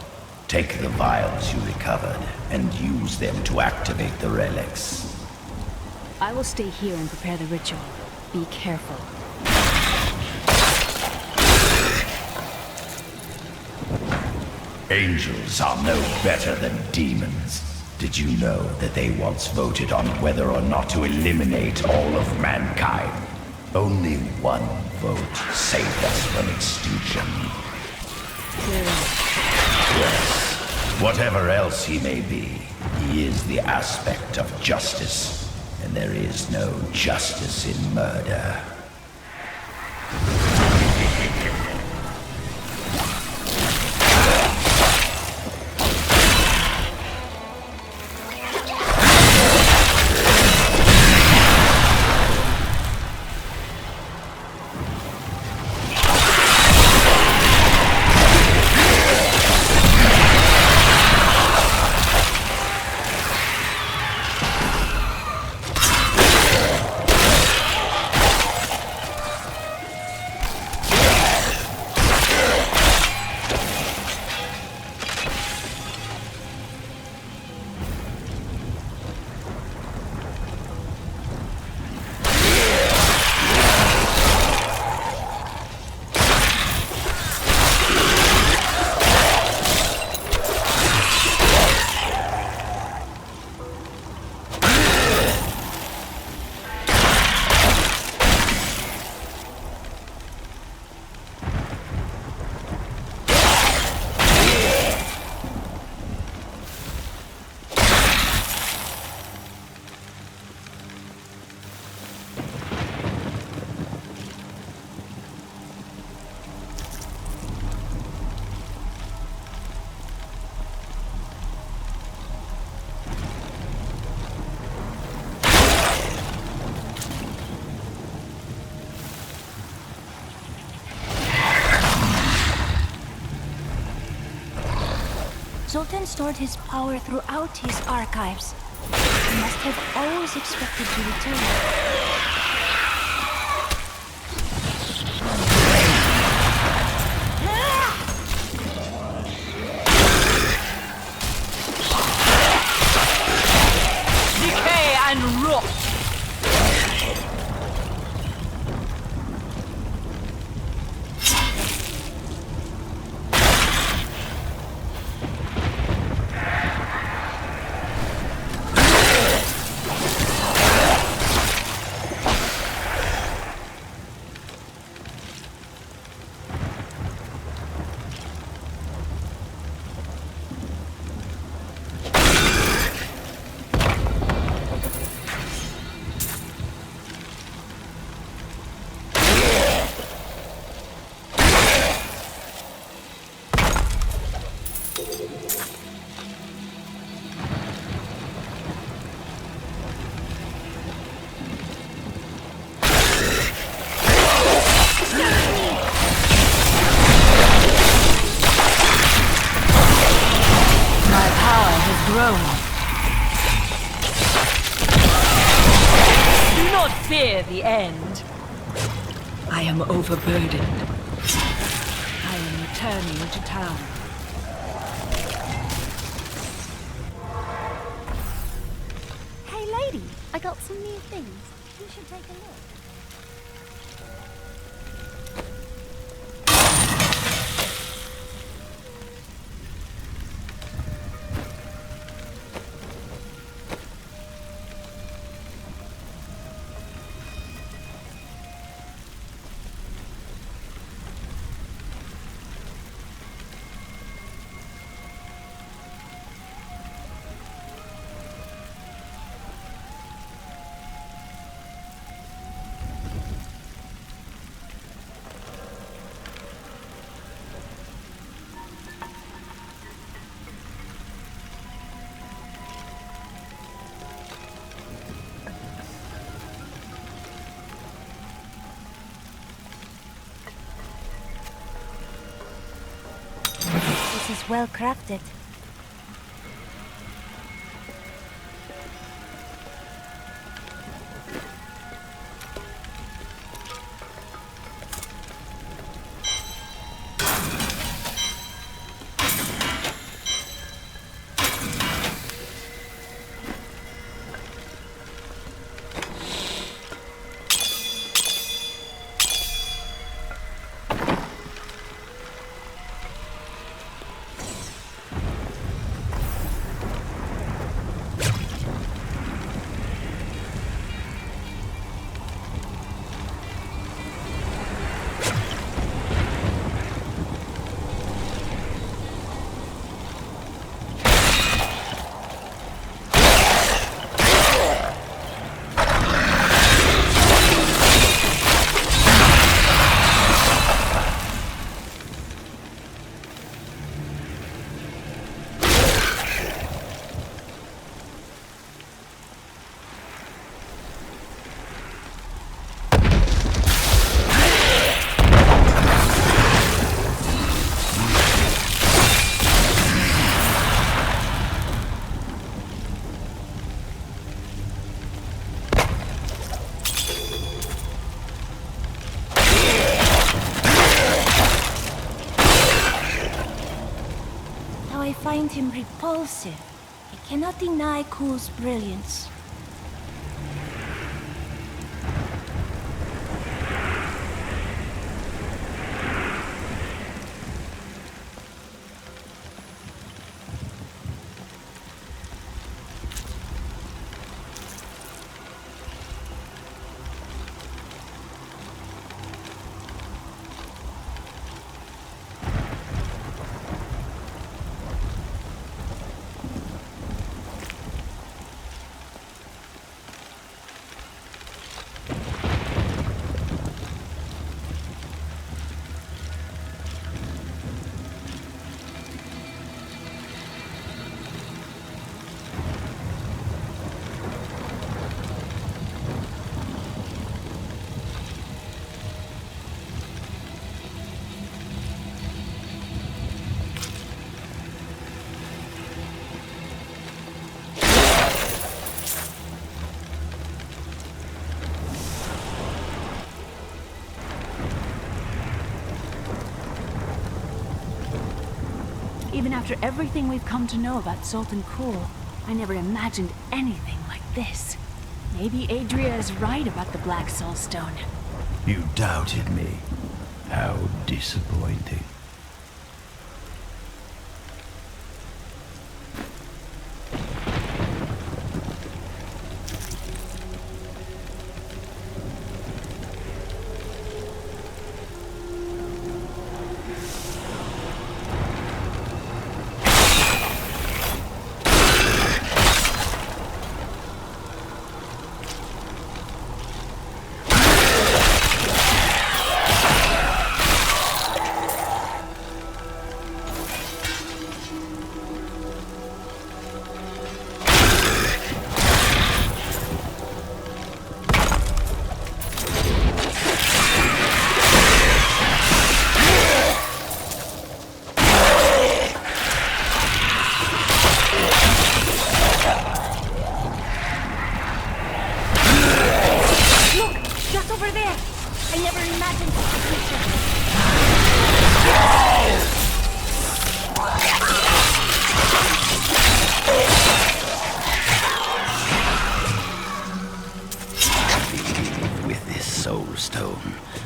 Take the vials you recovered and use them to activate the relics. I will stay here and prepare the ritual. Be careful. Angels are no better than demons. Did you know that they once voted on whether or not to eliminate all of mankind? Only one vote saved us from extinction. Yes. Whatever else he may be, he is the aspect of justice. And there is no justice in murder. Zoltan stored his power throughout his archives. He must have always expected to return. And rot! Do not fear the end. I am overburdened. I am returning to town. Hey lady, I got some new things. You should take a look. This is well crafted. I find him repulsive. I cannot deny Kuhl's brilliance. Even after everything we've come to know about Sultan Kul, I never imagined anything like this. Maybe Adria is right about the Black Soul Stone. You doubted me. How disappointing.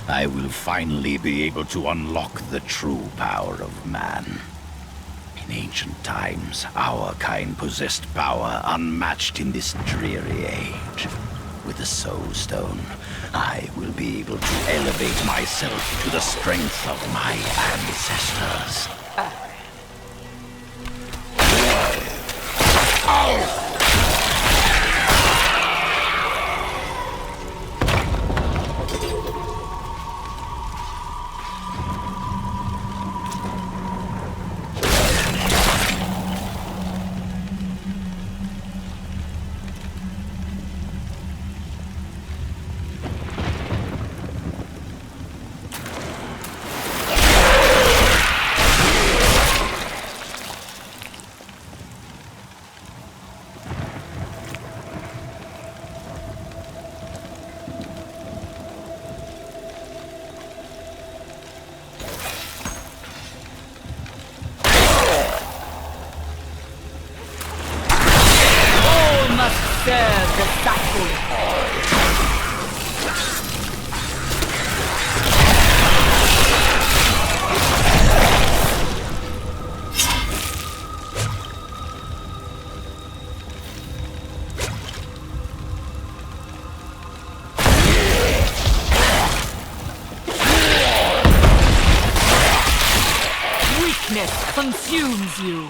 I will finally be able to unlock the true power of man. In ancient times, our kind possessed power unmatched in this dreary age. With the Soul Stone, I will be able to elevate myself to the strength of my ancestors. Consumes you.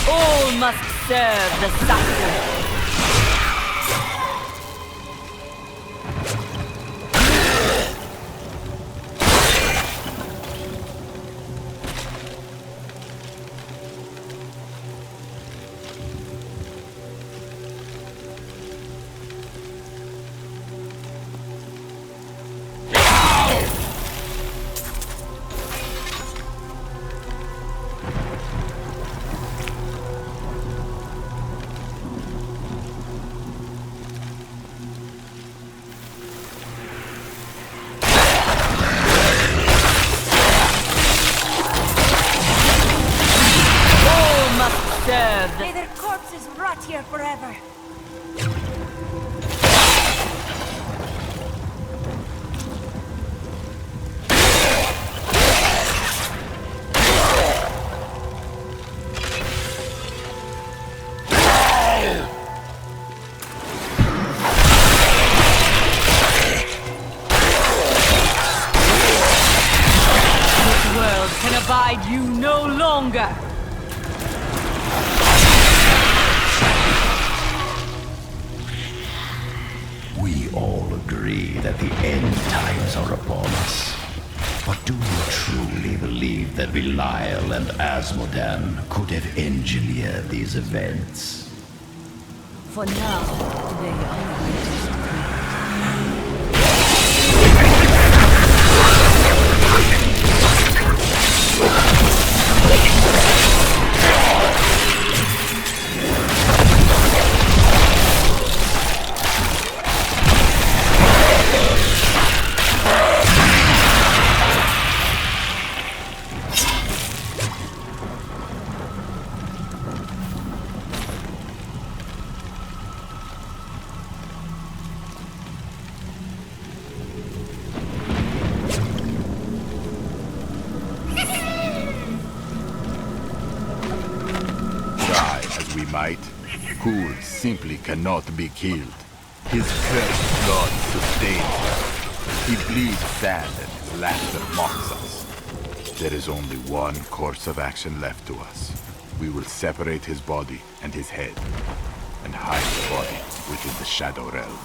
All must serve the Saxon. May their corpses rot here forever. This world can abide you no longer. We all agree that the end times are upon us. But do you truly believe that Belial and Asmodan could have engineered these events? For now, they are waiting. might, Cool simply cannot be killed. His cursed blood sustains him. He bleeds sand and his laughter mocks us. There is only one course of action left to us. We will separate his body and his head, and hide the body within the Shadow Realm.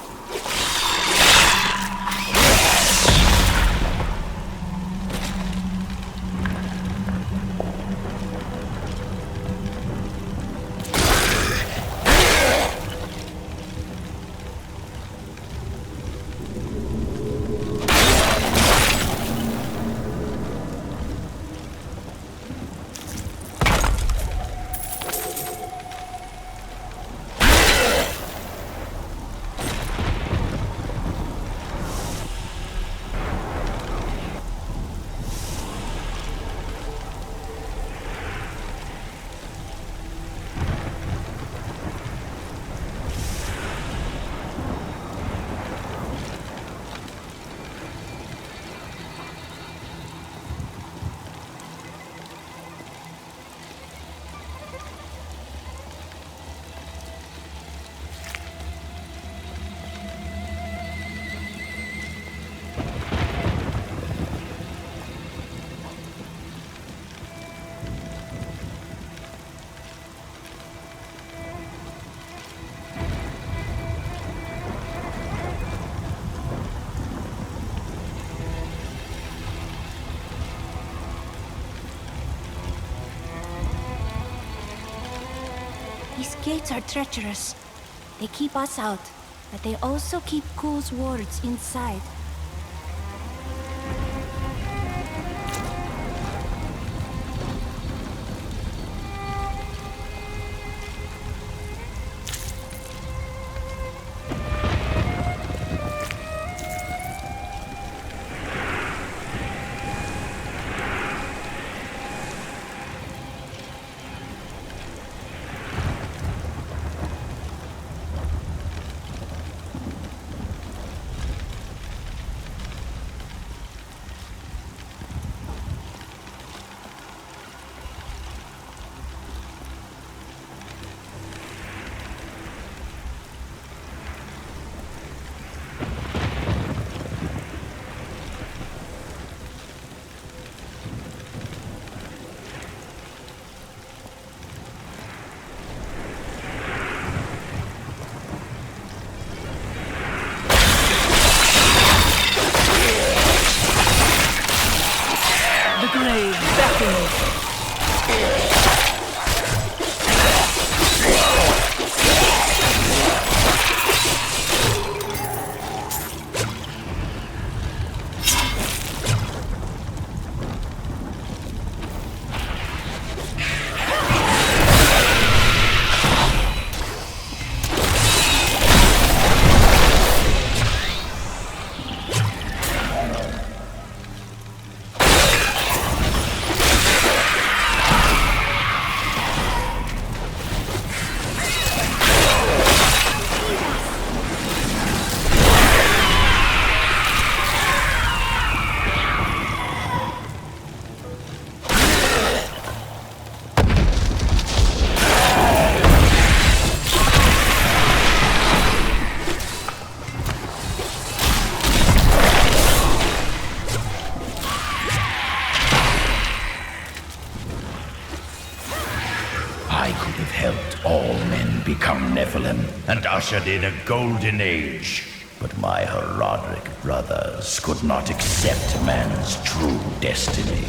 These gates are treacherous. They keep us out, but they also keep Cool's wards inside. And ushered in a golden age. But my Horadrim brothers could not accept man's true destiny.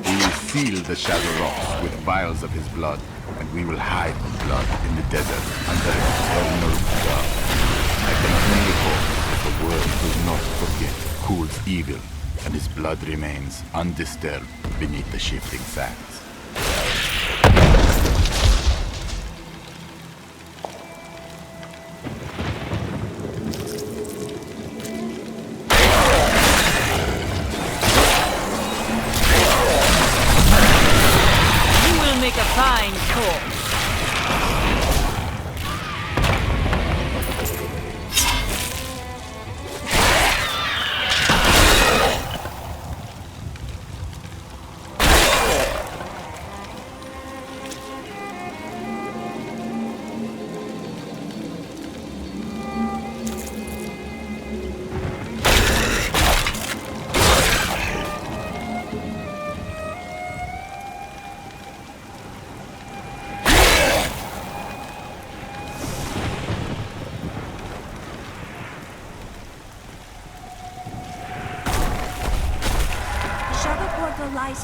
We will seal the Shadow Rocks with vials of his blood, and we will hide the blood in the desert under an eternal sky. I can only hope the world does not forget Cool's evil, and his blood remains undisturbed beneath the shifting sands. You will make a fine corpse.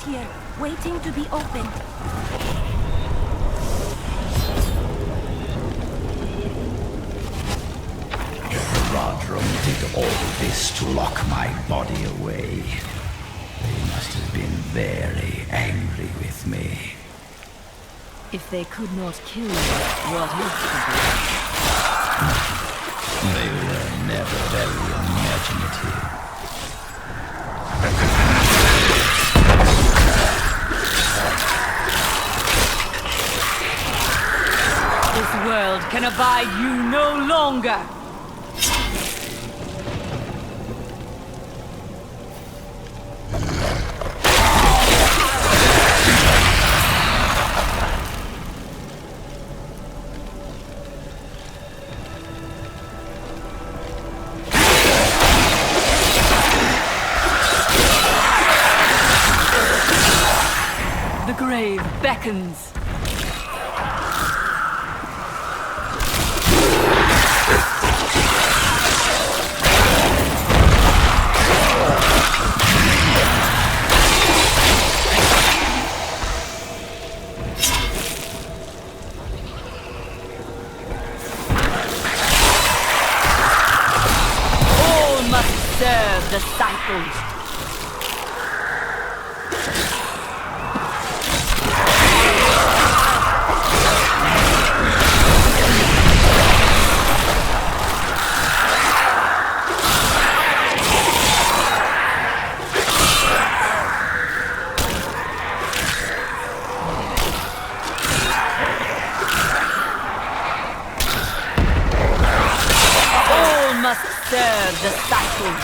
here, waiting to be opened. Horadrim did all this to lock my body away. They must have been very angry with me. If they could not kill you, what else could they? They were never very imaginative. This world can abide you no longer! The grave beckons. All must serve the cycles. Must serve the cycle.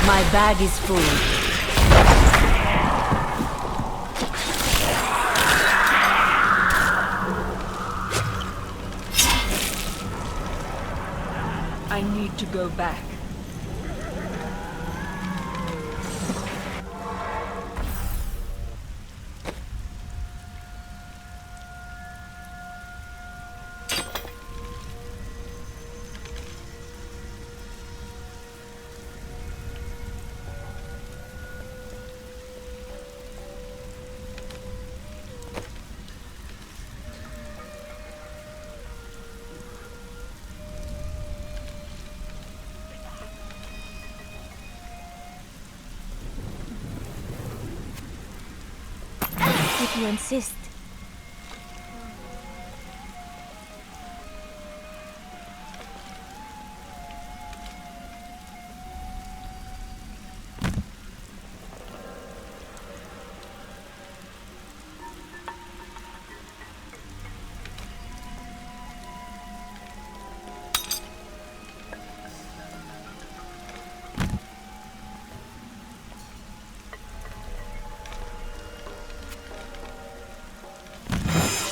My bag is full. I need to go back. If you insist.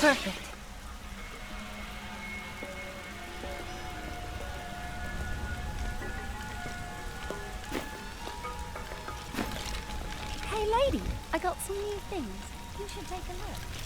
Perfect. Hey lady, I got some new things. You should take a look.